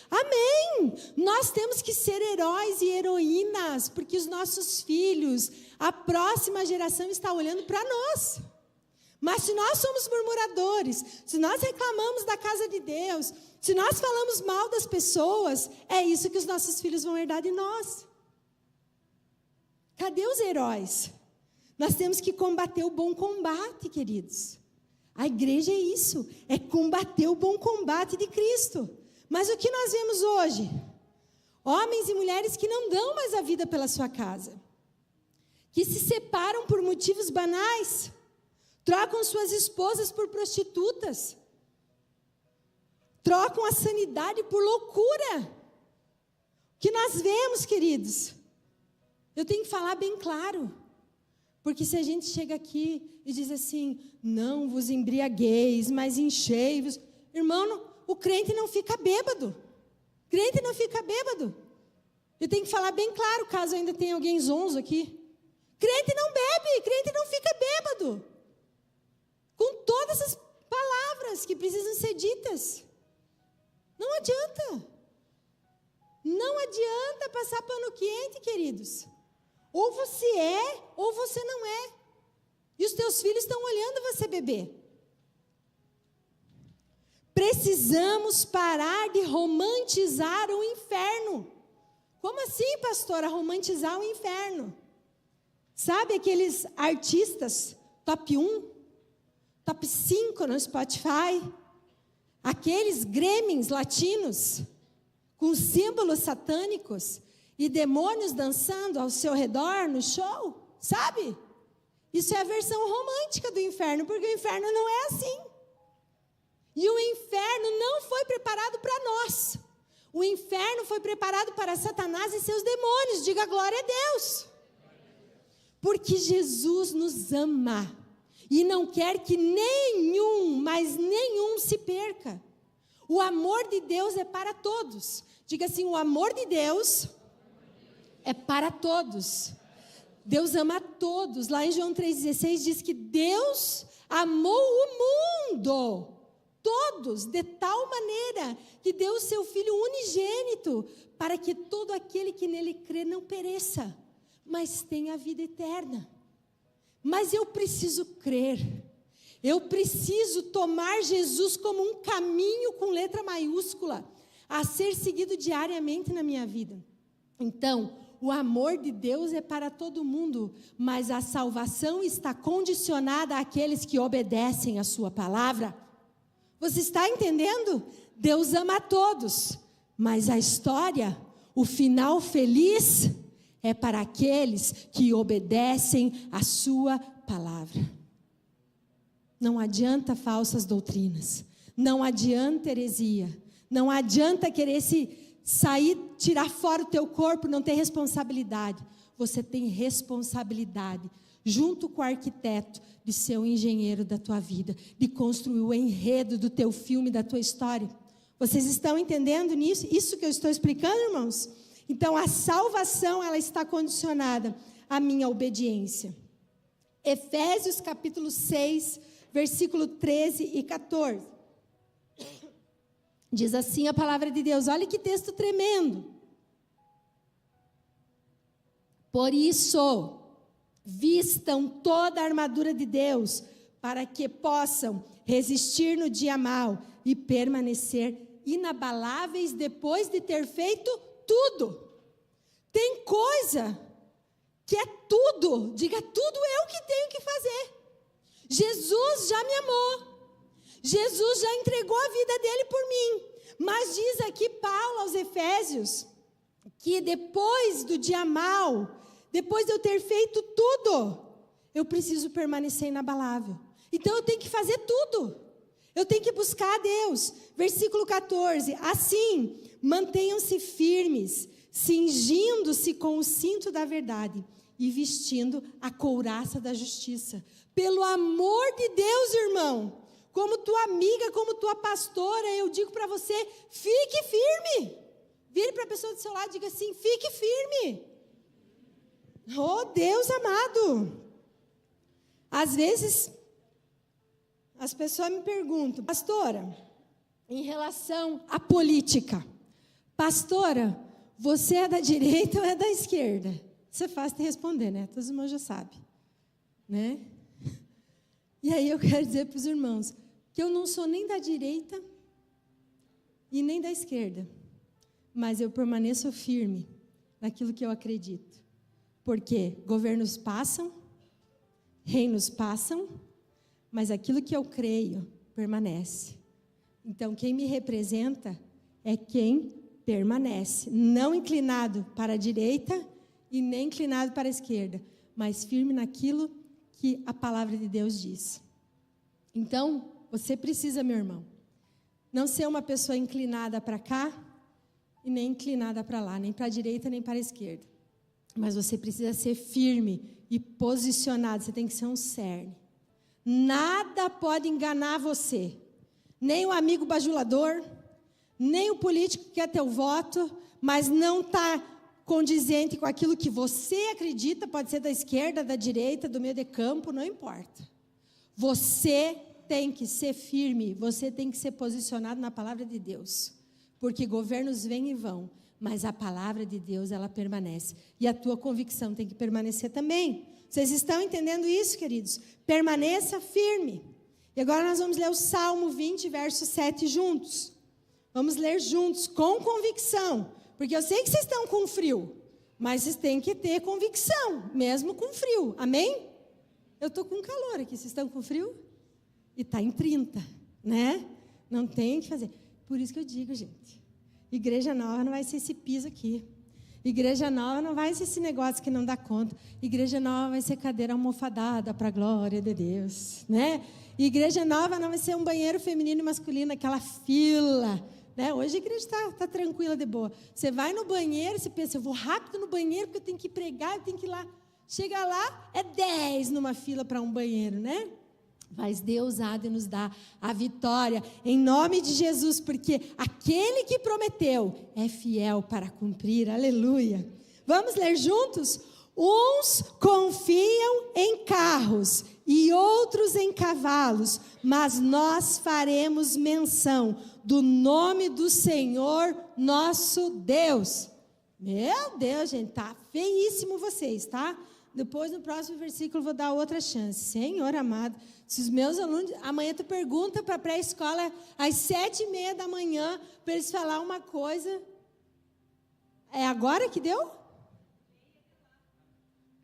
S1: Amém! Nós temos que ser heróis e heroínas, porque os nossos filhos, a próxima geração está olhando para nós. Mas se nós somos murmuradores, se nós reclamamos da casa de Deus, se nós falamos mal das pessoas, é isso que os nossos filhos vão herdar de nós. Cadê os heróis? Nós temos que combater o bom combate, queridos. A igreja é isso, é combater o bom combate de Cristo. Mas o que nós vemos hoje? Homens e mulheres que não dão mais a vida pela sua casa, que se separam por motivos banais, trocam suas esposas por prostitutas, trocam a sanidade por loucura. O que nós vemos, queridos? Eu tenho que falar bem claro, porque se a gente chega aqui e diz assim, não vos embriagueis, mas enchei-vos. Irmão, o crente não fica bêbado. Crente não fica bêbado. Eu tenho que falar bem claro, caso ainda tenha alguém zonzo aqui. Crente não bebe, crente não fica bêbado. Com todas as palavras que precisam ser ditas. Não adianta. Não adianta passar pano quente, queridos. Ou você é, ou você não é. E os teus filhos estão olhando você beber. Precisamos parar de romantizar o inferno. Como assim, pastora, romantizar o inferno? Sabe aqueles artistas top 1, top 5 no Spotify? Aqueles gremlins latinos com símbolos satânicos e demônios dançando ao seu redor no show, sabe? Isso é a versão romântica do inferno, porque o inferno não é assim. E o inferno não foi preparado para nós. O inferno foi preparado para Satanás e seus demônios. Diga glória a Deus. Porque Jesus nos ama e não quer que nenhum, mas nenhum se perca. O amor de Deus é para todos. Diga assim, o amor de Deus é para todos. Deus ama a todos. Lá em João 3,16 diz que Deus amou o mundo, todos, de tal maneira que deu o seu Filho unigênito, para que todo aquele que nele crê não pereça, mas tenha a vida eterna. Mas eu preciso crer, eu preciso tomar Jesus como um caminho com letra maiúscula, a ser seguido diariamente na minha vida. Então, o amor de Deus é para todo mundo, mas a salvação está condicionada àqueles que obedecem a sua palavra. Você está entendendo? Deus ama a todos, mas a história, o final feliz, é para aqueles que obedecem a sua palavra. Não adianta falsas doutrinas, não adianta heresia, não adianta querer sair, tirar fora o teu corpo, não ter responsabilidade. Você tem responsabilidade, junto com o arquiteto, de ser o engenheiro da tua vida, de construir o enredo do teu filme, da tua história. Vocês estão entendendo nisso? Isso que eu estou explicando, irmãos? Então, a salvação, ela está condicionada à minha obediência. Efésios capítulo 6, versículo 13 e 14. Diz assim a palavra de Deus, olha que texto tremendo. Por isso, vistam toda a armadura de Deus, para que possam resistir no dia mau e permanecer inabaláveis depois de ter feito tudo. Tem coisa que é tudo, diga tudo eu que tenho que fazer. Jesus já me amou. Jesus já entregou a vida dele por mim. Mas diz aqui Paulo aos Efésios, que depois do dia mau, depois de eu ter feito tudo, eu preciso permanecer inabalável. Então eu tenho que fazer tudo. Eu tenho que buscar a Deus. Versículo 14, assim, mantenham-se firmes, cingindo-se com o cinto da verdade e vestindo a couraça da justiça. Pelo amor de Deus, irmão, como tua amiga, como tua pastora, eu digo para você, fique firme. Vire para a pessoa do seu lado e diga assim, fique firme. Oh, Deus amado. Às vezes, as pessoas me perguntam, pastora, em relação à política, pastora, você é da direita ou é da esquerda? Isso é fácil de responder, né? Todos os irmãos já sabem, né? E aí eu quero dizer para os irmãos, que eu não sou nem da direita e nem da esquerda, mas eu permaneço firme naquilo que eu acredito, porque governos passam, reinos passam, mas aquilo que eu creio permanece. Então, quem me representa é quem permanece, não inclinado para a direita e nem inclinado para a esquerda, mas firme naquilo que a palavra de Deus diz. Então, você precisa, meu irmão, não ser uma pessoa inclinada para cá e nem inclinada para lá, nem para a direita nem para a esquerda. Mas você precisa ser firme e posicionado, você tem que ser um cerne. Nada pode enganar você, nem o amigo bajulador, nem o político que quer teu voto, mas não está condizente com aquilo que você acredita, pode ser da esquerda, da direita, do meio de campo, não importa. Você tem que ser firme, você tem que ser posicionado na palavra de Deus, porque governos vêm e vão, mas a palavra de Deus, ela permanece, e a tua convicção tem que permanecer também. Vocês estão entendendo isso, queridos? Permaneça firme. E agora nós vamos ler o Salmo 20, verso 7 juntos. Vamos ler juntos, com convicção, porque eu sei que vocês estão com frio, mas vocês têm que ter convicção, mesmo com frio, amém? Eu estou com calor aqui, vocês estão com frio? E está em 30, né? Não tem o que fazer. Por isso que eu digo, gente, igreja nova não vai ser esse piso aqui. Igreja nova não vai ser esse negócio que não dá conta. Igreja nova vai ser cadeira almofadada para a glória de Deus, né? Igreja nova não vai ser um banheiro feminino e masculino, aquela fila, né? Hoje a igreja está tranquila, de boa. Você vai no banheiro, você pensa, eu vou rápido no banheiro porque eu tenho que pregar, eu tenho que ir lá. Chega lá, é 10 numa fila para um banheiro, né? Mas Deus há de nos dar a vitória, em nome de Jesus, porque aquele que prometeu é fiel para cumprir, aleluia. Vamos ler juntos? Uns confiam em carros e outros em cavalos, mas nós faremos menção do nome do Senhor nosso Deus. Meu Deus, gente, tá feíssimo vocês, tá? Depois, no próximo versículo, vou dar outra chance. Senhor amado, se os meus alunos... Amanhã tu pergunta para a pré-escola, às 7:30 da manhã, para eles falar uma coisa. É agora que deu?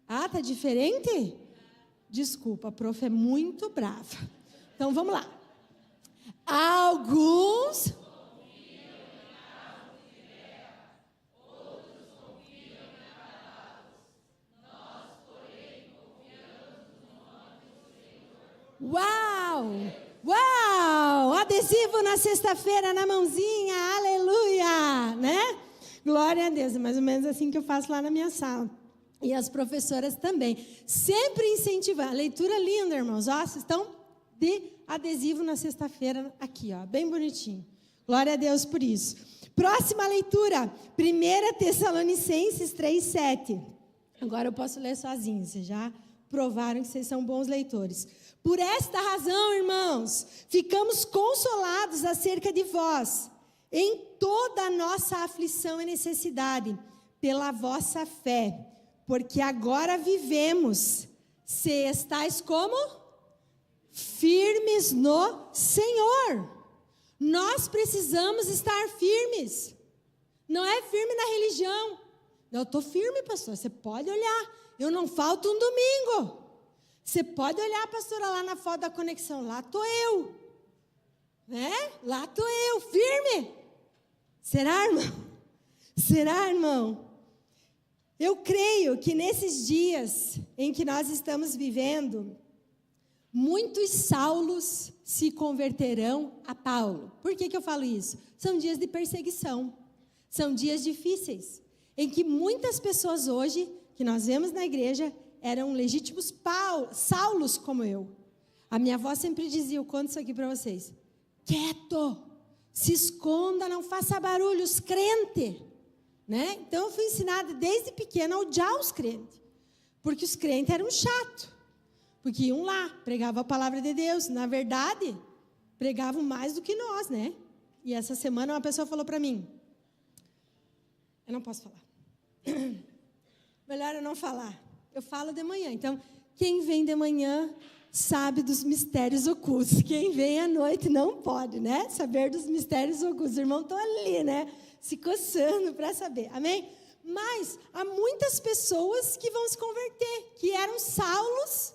S1: Ah, tá diferente? Desculpa, a prof é muito brava. Então, vamos lá. Alguns... Uau! Uau! Adesivo na sexta-feira na mãozinha, aleluia! Né? Glória a Deus, é mais ou menos assim que eu faço lá na minha sala. E as professoras também. Sempre incentivando. Leitura linda, irmãos. Ó, vocês estão de adesivo na sexta-feira aqui, ó, bem bonitinho. Glória a Deus por isso. Próxima leitura, 1 Tessalonicenses 3:7. Agora eu posso ler sozinho, vocês já provaram que vocês são bons leitores. Por esta razão, irmãos, ficamos consolados acerca de vós, em toda a nossa aflição e necessidade, pela vossa fé, porque agora vivemos, se estáis como? Firmes no Senhor. Nós precisamos estar firmes. Não é firme na religião. Eu estou firme, pastor, você pode olhar. Eu não falto um domingo. Você pode olhar, pastora, lá na foto da conexão. Lá estou eu. Né? Lá estou eu, firme. Será, irmão? Será, irmão? Eu creio que nesses dias em que nós estamos vivendo, muitos Saulos se converterão a Paulo. Por que eu falo isso? São dias de perseguição. São dias difíceis. Em que muitas pessoas hoje, que nós vemos na igreja, eram legítimos Saulos como eu. A minha avó sempre dizia, eu conto isso aqui para vocês. Quieto, se esconda, não faça barulho, os crentes. Né? Então eu fui ensinada desde pequena a odiar os crentes. Porque os crentes eram chatos. Porque iam lá, pregavam a palavra de Deus. Na verdade, pregavam mais do que nós, né? E essa semana uma pessoa falou para mim, eu não posso falar. Melhor eu não falar. Eu falo de manhã. Então, quem vem de manhã sabe dos mistérios ocultos. Quem vem à noite não pode, né? Saber dos mistérios ocultos. Os irmãos estão ali, né? Se coçando para saber. Amém? Mas há muitas pessoas que vão se converter, que eram Saulos,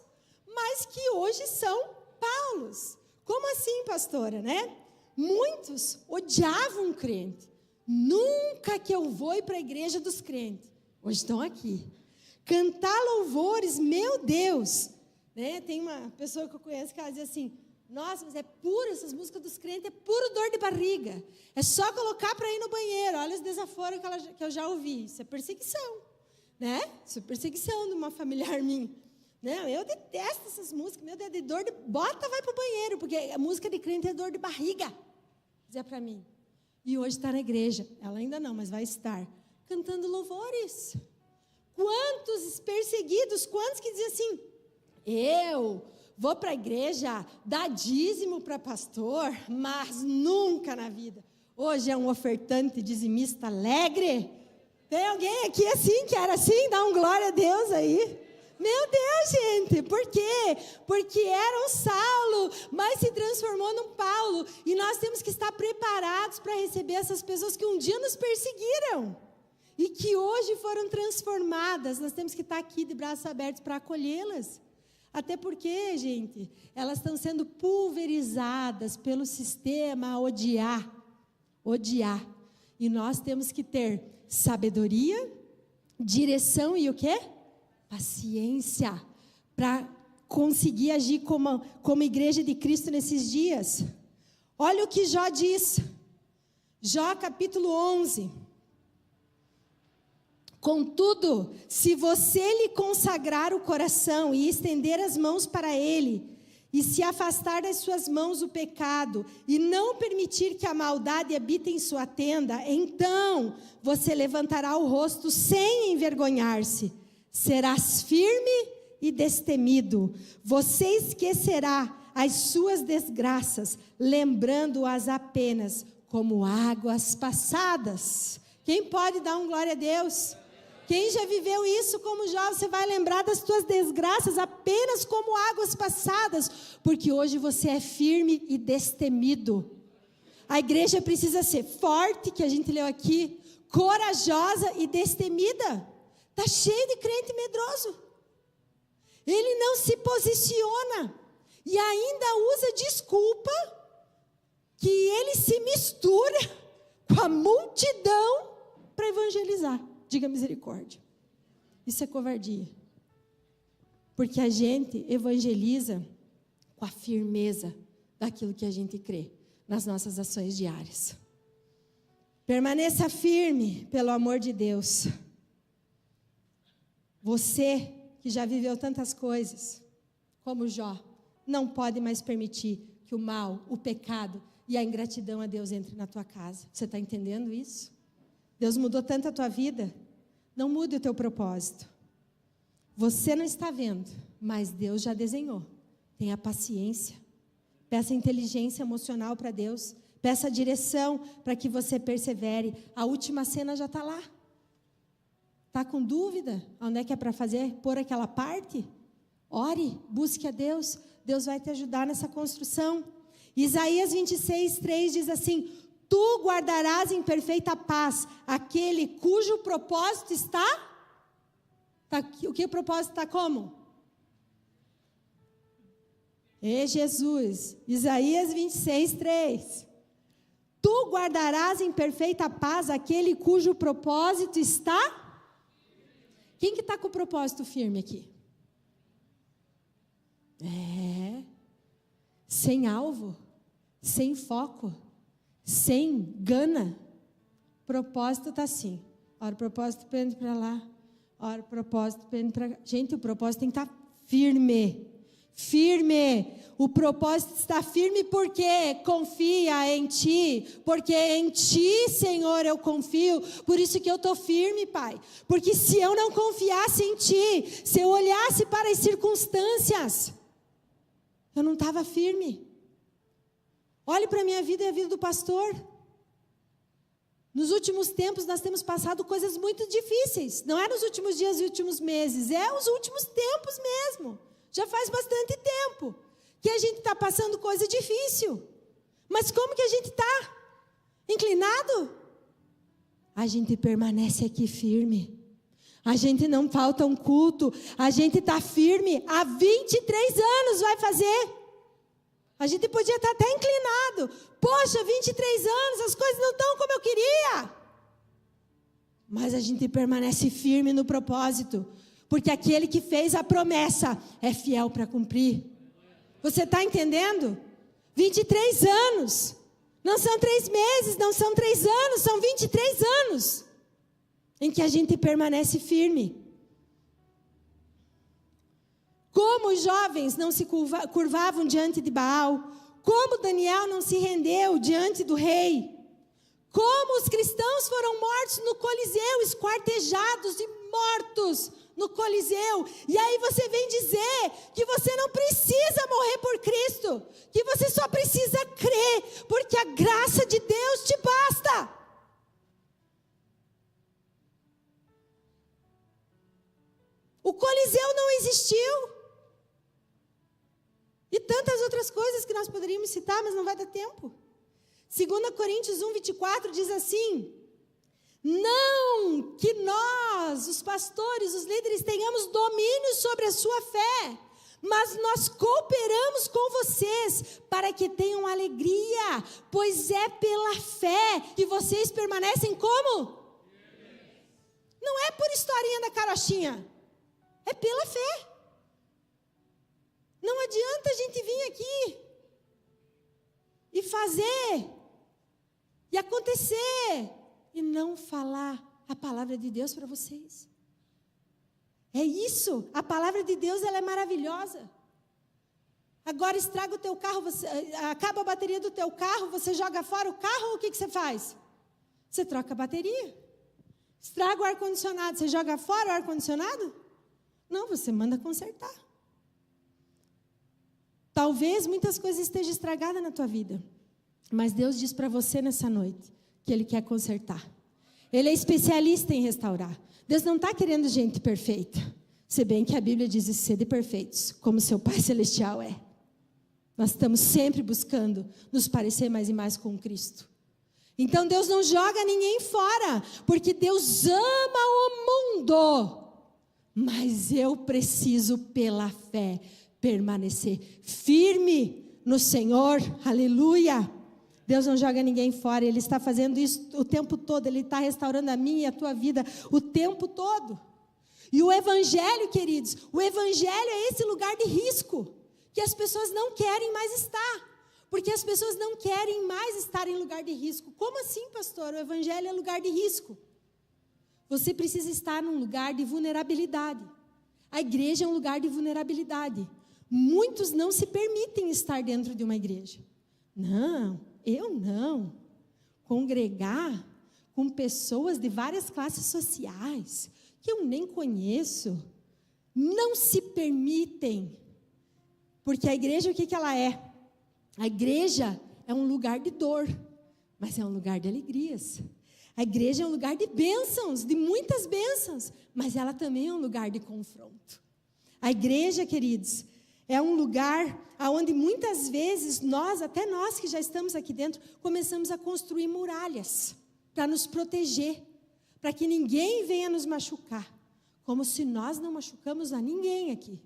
S1: mas que hoje são Paulos. Como assim, pastora, né? Muitos odiavam o crente. Nunca que eu vou ir para a igreja dos crentes. Hoje estão aqui. Cantar louvores, meu Deus. Né? Tem uma pessoa que eu conheço que ela diz assim, nossa, mas é puro, essas músicas dos crentes, é puro dor de barriga. É só colocar para ir no banheiro. Olha os desaforos que eu já ouvi. Isso é perseguição. Né? Isso é perseguição de uma familiar minha. Não, eu detesto essas músicas. Meu Deus, de dor de... Bota, vai para o banheiro, porque a música de crente é dor de barriga. Dizia para mim. E hoje está na igreja. Ela ainda não, mas vai estar. Cantando louvores. Quantos perseguidos, quantos que dizem assim, eu vou para a igreja dar dízimo para pastor, mas nunca na vida. Hoje é um ofertante dizimista alegre. Tem alguém aqui assim, que era assim? Dá um glória a Deus aí. Meu Deus, gente, por quê? Porque era um Saulo, mas se transformou num Paulo. E nós temos que estar preparados para receber essas pessoas que um dia nos perseguiram. E que hoje foram transformadas. Nós temos que estar aqui de braços abertos para acolhê-las. Até porque, gente, elas estão sendo pulverizadas pelo sistema a odiar. Odiar. E nós temos que ter sabedoria, direção e o quê? Paciência. Para conseguir agir como igreja de Cristo nesses dias. Olha o que Jó diz. Jó capítulo 11. Contudo, se você lhe consagrar o coração e estender as mãos para ele, e se afastar das suas mãos o pecado, e não permitir que a maldade habite em sua tenda, então você levantará o rosto sem envergonhar-se. Serás firme e destemido. Você esquecerá as suas desgraças, lembrando-as apenas como águas passadas. Quem pode dar um glória a Deus? Quem já viveu isso como Jó, você vai lembrar das suas desgraças apenas como águas passadas, porque hoje você é firme e destemido. A igreja precisa ser forte, que a gente leu aqui, corajosa e destemida. Está cheio de crente medroso. Ele não se posiciona e ainda usa desculpa que ele se mistura com a multidão para evangelizar. Diga misericórdia. Isso é covardia. Porque a gente evangeliza com a firmeza daquilo que a gente crê nas nossas ações diárias. Permaneça firme pelo amor de Deus. Você que já viveu tantas coisas, como Jó, não pode mais permitir que o mal, o pecado e a ingratidão a Deus entre na tua casa. Você está entendendo isso? Deus mudou tanto a tua vida, não mude o teu propósito. Você não está vendo, mas Deus já desenhou. Tenha paciência, peça inteligência emocional para Deus, peça direção para que você persevere. A última cena já está lá. Está com dúvida? Onde é que é para fazer? Pôr aquela parte? Ore, busque a Deus. Deus vai te ajudar nessa construção. Isaías 26:3 diz assim: tu guardarás em perfeita paz aquele cujo propósito está... O que o propósito está como? Jesus. Isaías 26:3. Tu guardarás em perfeita paz aquele cujo propósito está... Quem que está com o propósito firme aqui? Sem alvo, sem foco, sem gana. O propósito está assim. Ora, o propósito pende para lá. Ora, o propósito pende para cá. Gente, o propósito tem que estar firme. Firme. O propósito está firme porque confia em Ti. Porque em Ti, Senhor, eu confio. Por isso que eu estou firme, Pai. Porque se eu não confiasse em Ti, se eu olhasse para as circunstâncias, eu não estava firme. Olhe para a minha vida e a vida do pastor. Nos últimos tempos nós temos passado coisas muito difíceis. Não é nos últimos dias e últimos meses, é os últimos tempos mesmo. Já faz bastante tempo que a gente está passando coisa difícil. Mas como que a gente está? Inclinado? A gente permanece aqui firme. A gente não falta um culto. A gente está firme. Há 23 anos vai fazer. A gente podia estar até inclinado. Poxa, 23 anos, as coisas não estão como eu queria. Mas a gente permanece firme no propósito. Porque aquele que fez a promessa é fiel para cumprir. Você está entendendo? 23 anos. Não são 3 meses, não são 3 anos, são 23 anos. Em que a gente permanece firme. Como os jovens não se curvavam diante de Baal. Como Daniel não se rendeu diante do rei. Como os cristãos foram mortos no Coliseu, esquartejados e mortos no Coliseu. E aí você vem dizer que você não precisa morrer por Cristo, que você só precisa crer, porque a graça de Deus te basta. O Coliseu não existiu. E tantas outras coisas que nós poderíamos citar, mas não vai dar tempo. 2 Coríntios 1:24 diz assim: não que nós, os pastores, os líderes, tenhamos domínio sobre a sua fé, mas nós cooperamos com vocês para que tenham alegria, pois é pela fé que vocês permanecem como? Não é por historinha da carochinha, é pela fé. Não adianta a gente vir aqui e fazer e acontecer e não falar a palavra de Deus para vocês. É isso, a palavra de Deus ela é maravilhosa. Agora estraga o teu carro, acaba a bateria do teu carro, você joga fora o carro, ou o que você faz? Você troca a bateria. Estraga o ar-condicionado, você joga fora o ar-condicionado? Não, você manda consertar. Talvez muitas coisas estejam estragadas na tua vida, mas Deus diz para você nessa noite que Ele quer consertar. Ele é especialista em restaurar. Deus não está querendo gente perfeita, se bem que a Bíblia diz: sede perfeitos, como seu Pai Celestial é. Nós estamos sempre buscando nos parecer mais e mais com Cristo. Então Deus não joga ninguém fora, porque Deus ama o mundo. Mas eu preciso, pela fé, permanecer firme no Senhor. Aleluia. Deus não joga ninguém fora, Ele está fazendo isso o tempo todo. Ele está restaurando a minha e a tua vida o tempo todo. E o Evangelho, queridos, o Evangelho é esse lugar de risco que as pessoas não querem mais estar. Porque as pessoas não querem mais estar em lugar de risco. Como assim, pastor? O Evangelho é lugar de risco. Você precisa estar num lugar de vulnerabilidade. A igreja é um lugar de vulnerabilidade. Muitos não se permitem estar dentro de uma igreja. Não, eu não. Congregar com pessoas de várias classes sociais, que eu nem conheço, não se permitem. Porque a igreja, o que ela é? A igreja é um lugar de dor, mas é um lugar de alegrias. A igreja é um lugar de bênçãos, de muitas bênçãos, mas ela também é um lugar de confronto. A igreja, queridos, é um lugar onde muitas vezes até nós que já estamos aqui dentro, começamos a construir muralhas para nos proteger, para que ninguém venha nos machucar, como se nós não machucamos a ninguém aqui.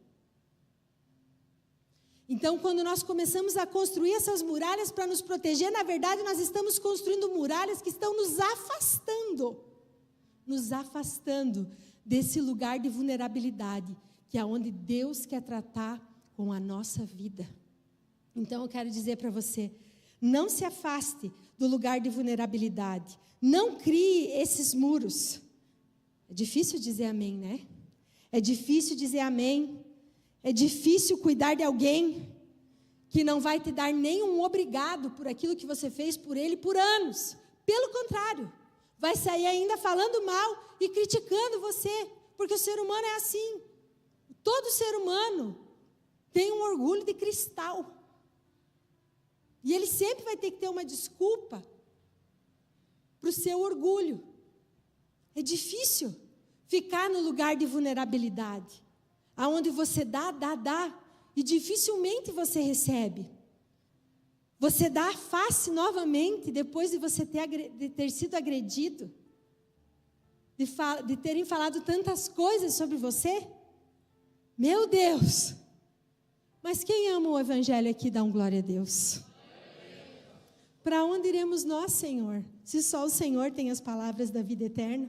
S1: Então, quando nós começamos a construir essas muralhas para nos proteger, na verdade, nós estamos construindo muralhas que estão nos afastando desse lugar de vulnerabilidade, que é onde Deus quer tratar com a nossa vida. Então, eu quero dizer para você, não se afaste do lugar de vulnerabilidade, não crie esses muros. É difícil dizer amém, né? É difícil dizer amém. É difícil cuidar de alguém que não vai te dar nenhum obrigado por aquilo que você fez por ele por anos. Pelo contrário, vai sair ainda falando mal e criticando você, porque o ser humano é assim. Todo ser humano tem um orgulho de cristal. E ele sempre vai ter que ter uma desculpa para o seu orgulho. É difícil ficar no lugar de vulnerabilidade, aonde você dá, e dificilmente você recebe. Você dá a face novamente, depois de você ter sido agredido, de terem falado tantas coisas sobre você. Meu Deus! Mas quem ama o Evangelho aqui, dá um glória a Deus. Para onde iremos nós, Senhor? Se só o Senhor tem as palavras da vida eterna.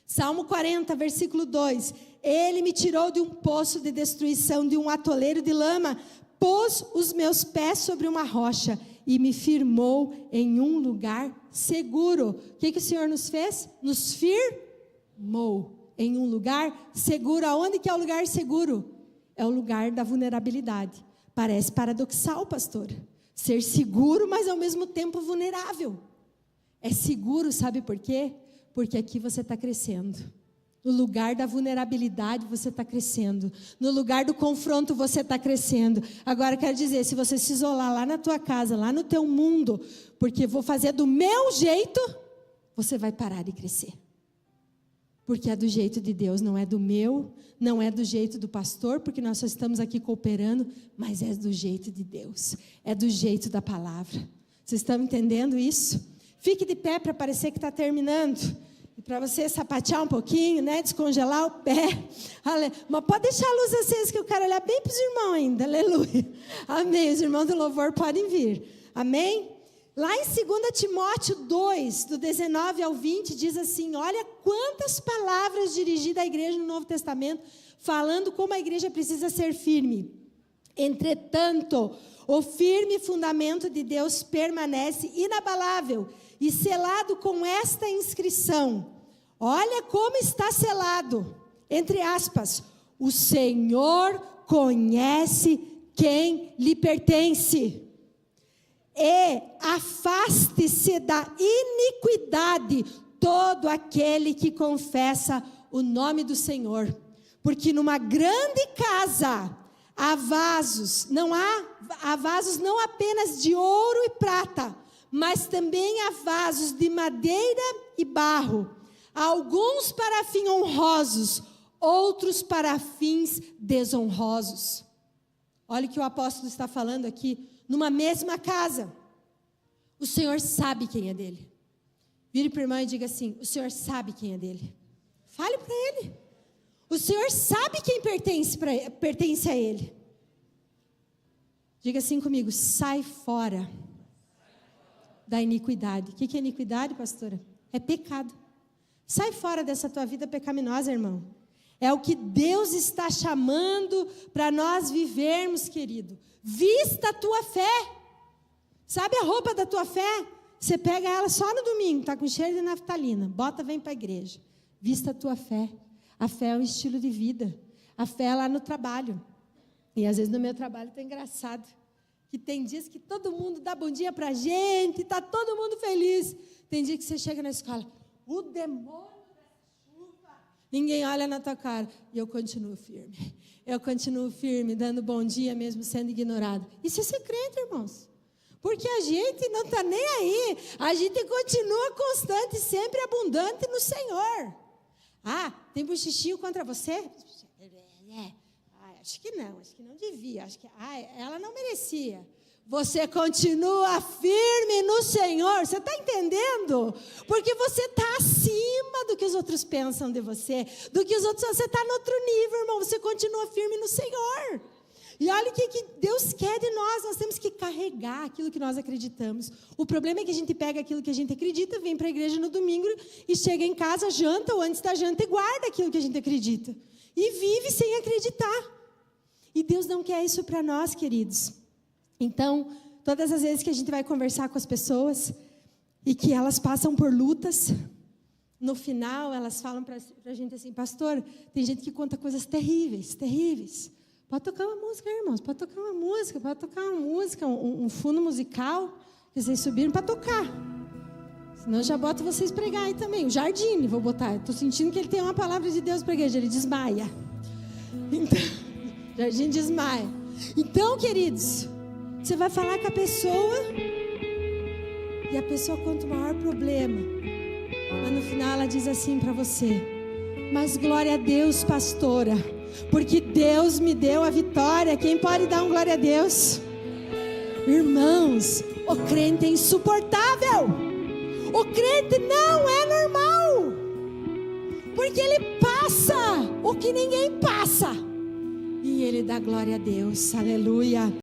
S1: Salmo 40, versículo 2. Ele me tirou de um poço de destruição, de um atoleiro de lama, pôs os meus pés sobre uma rocha e me firmou em um lugar seguro. O que o Senhor nos fez? Nos firmou em um lugar seguro. Aonde que é o lugar seguro? É o lugar da vulnerabilidade. Parece paradoxal, pastor. Ser seguro, mas ao mesmo tempo vulnerável. É seguro, sabe por quê? Porque aqui você está crescendo. No lugar da vulnerabilidade você está crescendo. No lugar do confronto você está crescendo. Agora quero dizer, se você se isolar lá na tua casa, lá no teu mundo, porque vou fazer do meu jeito, você vai parar de crescer. Porque é do jeito de Deus, não é do meu, não é do jeito do pastor, porque nós só estamos aqui cooperando, mas é do jeito de Deus, é do jeito da palavra. Vocês estão entendendo isso? Fique de pé para parecer que está terminando. E para você sapatear um pouquinho, né? Descongelar o pé. Mas pode deixar a luz acesa que eu quero olhar bem para os irmãos ainda. Aleluia. Amém. Os irmãos do louvor podem vir. Amém? Lá em 2 Timóteo 2, do 19 ao 20, diz assim, olha quantas palavras dirigidas à igreja no Novo Testamento, falando como a igreja precisa ser firme. Entretanto, o firme fundamento de Deus permanece inabalável e selado com esta inscrição. Olha como está selado, entre aspas, o Senhor conhece quem lhe pertence. E afaste-se da iniquidade todo aquele que confessa o nome do Senhor. Porque numa grande casa há vasos não apenas de ouro e prata, mas também há vasos de madeira e barro, alguns para fins honrosos, outros para fins desonrosos. Olha o que o apóstolo está falando aqui, numa mesma casa. O Senhor sabe quem é dele. Vire para o irmão e diga assim: o Senhor sabe quem é dele. Fale para ele. O Senhor sabe quem pertence a ele. Diga assim comigo: sai fora da iniquidade. O que é iniquidade, pastora? É pecado. Sai fora dessa tua vida pecaminosa, irmão. É o que Deus está chamando para nós vivermos, querido. Vista a tua fé. Sabe a roupa da tua fé? Você pega ela só no domingo, está com cheiro de naftalina. Bota, vem para a igreja. Vista a tua fé. A fé é um estilo de vida. A fé é lá no trabalho. E às vezes no meu trabalho está engraçado. Que tem dias que todo mundo dá bom dia para a gente, está todo mundo feliz. Tem dia que você chega na escola, o demônio da chuva. Ninguém olha na tua cara. E eu continuo firme. Eu continuo firme, dando bom dia mesmo sendo ignorado. Isso é ser crente, irmãos. Porque a gente não está nem aí. A gente continua constante, sempre abundante no Senhor. Ah, tem bochichinho contra você? Acho que não devia. Acho que ela não merecia. Você continua firme no Senhor. Você está entendendo? Porque você está acima do que os outros pensam de você. Do que os outros. Você está no outro nível, irmão. Você continua firme no Senhor. E olha o que Deus quer de nós. Nós temos que carregar aquilo que nós acreditamos. O problema é que a gente pega aquilo que a gente acredita, vem para a igreja no domingo e chega em casa, janta ou antes da janta e guarda aquilo que a gente acredita. E vive sem acreditar. E Deus não quer isso para nós, queridos. Então, todas as vezes que a gente vai conversar com as pessoas e que elas passam por lutas, no final elas falam para a gente assim: pastor, tem gente que conta coisas terríveis, terríveis. Pode tocar uma música, irmãos, pode tocar uma música, um fundo musical, que vocês subiram para tocar. Senão eu já boto vocês pregar aí também. O Jardim, vou botar. Estou sentindo que ele tem uma palavra de Deus para a igreja, ele desmaia. Então, Jardim desmaia. Então, queridos, você vai falar com a pessoa e a pessoa conta o maior problema. Mas no final ela diz assim para você: mas glória a Deus, pastora, porque Deus me deu a vitória. Quem pode dar um glória a Deus? Irmãos, o crente é insuportável. O crente não é normal. Porque ele passa o que ninguém passa. E ele dá glória a Deus. Aleluia.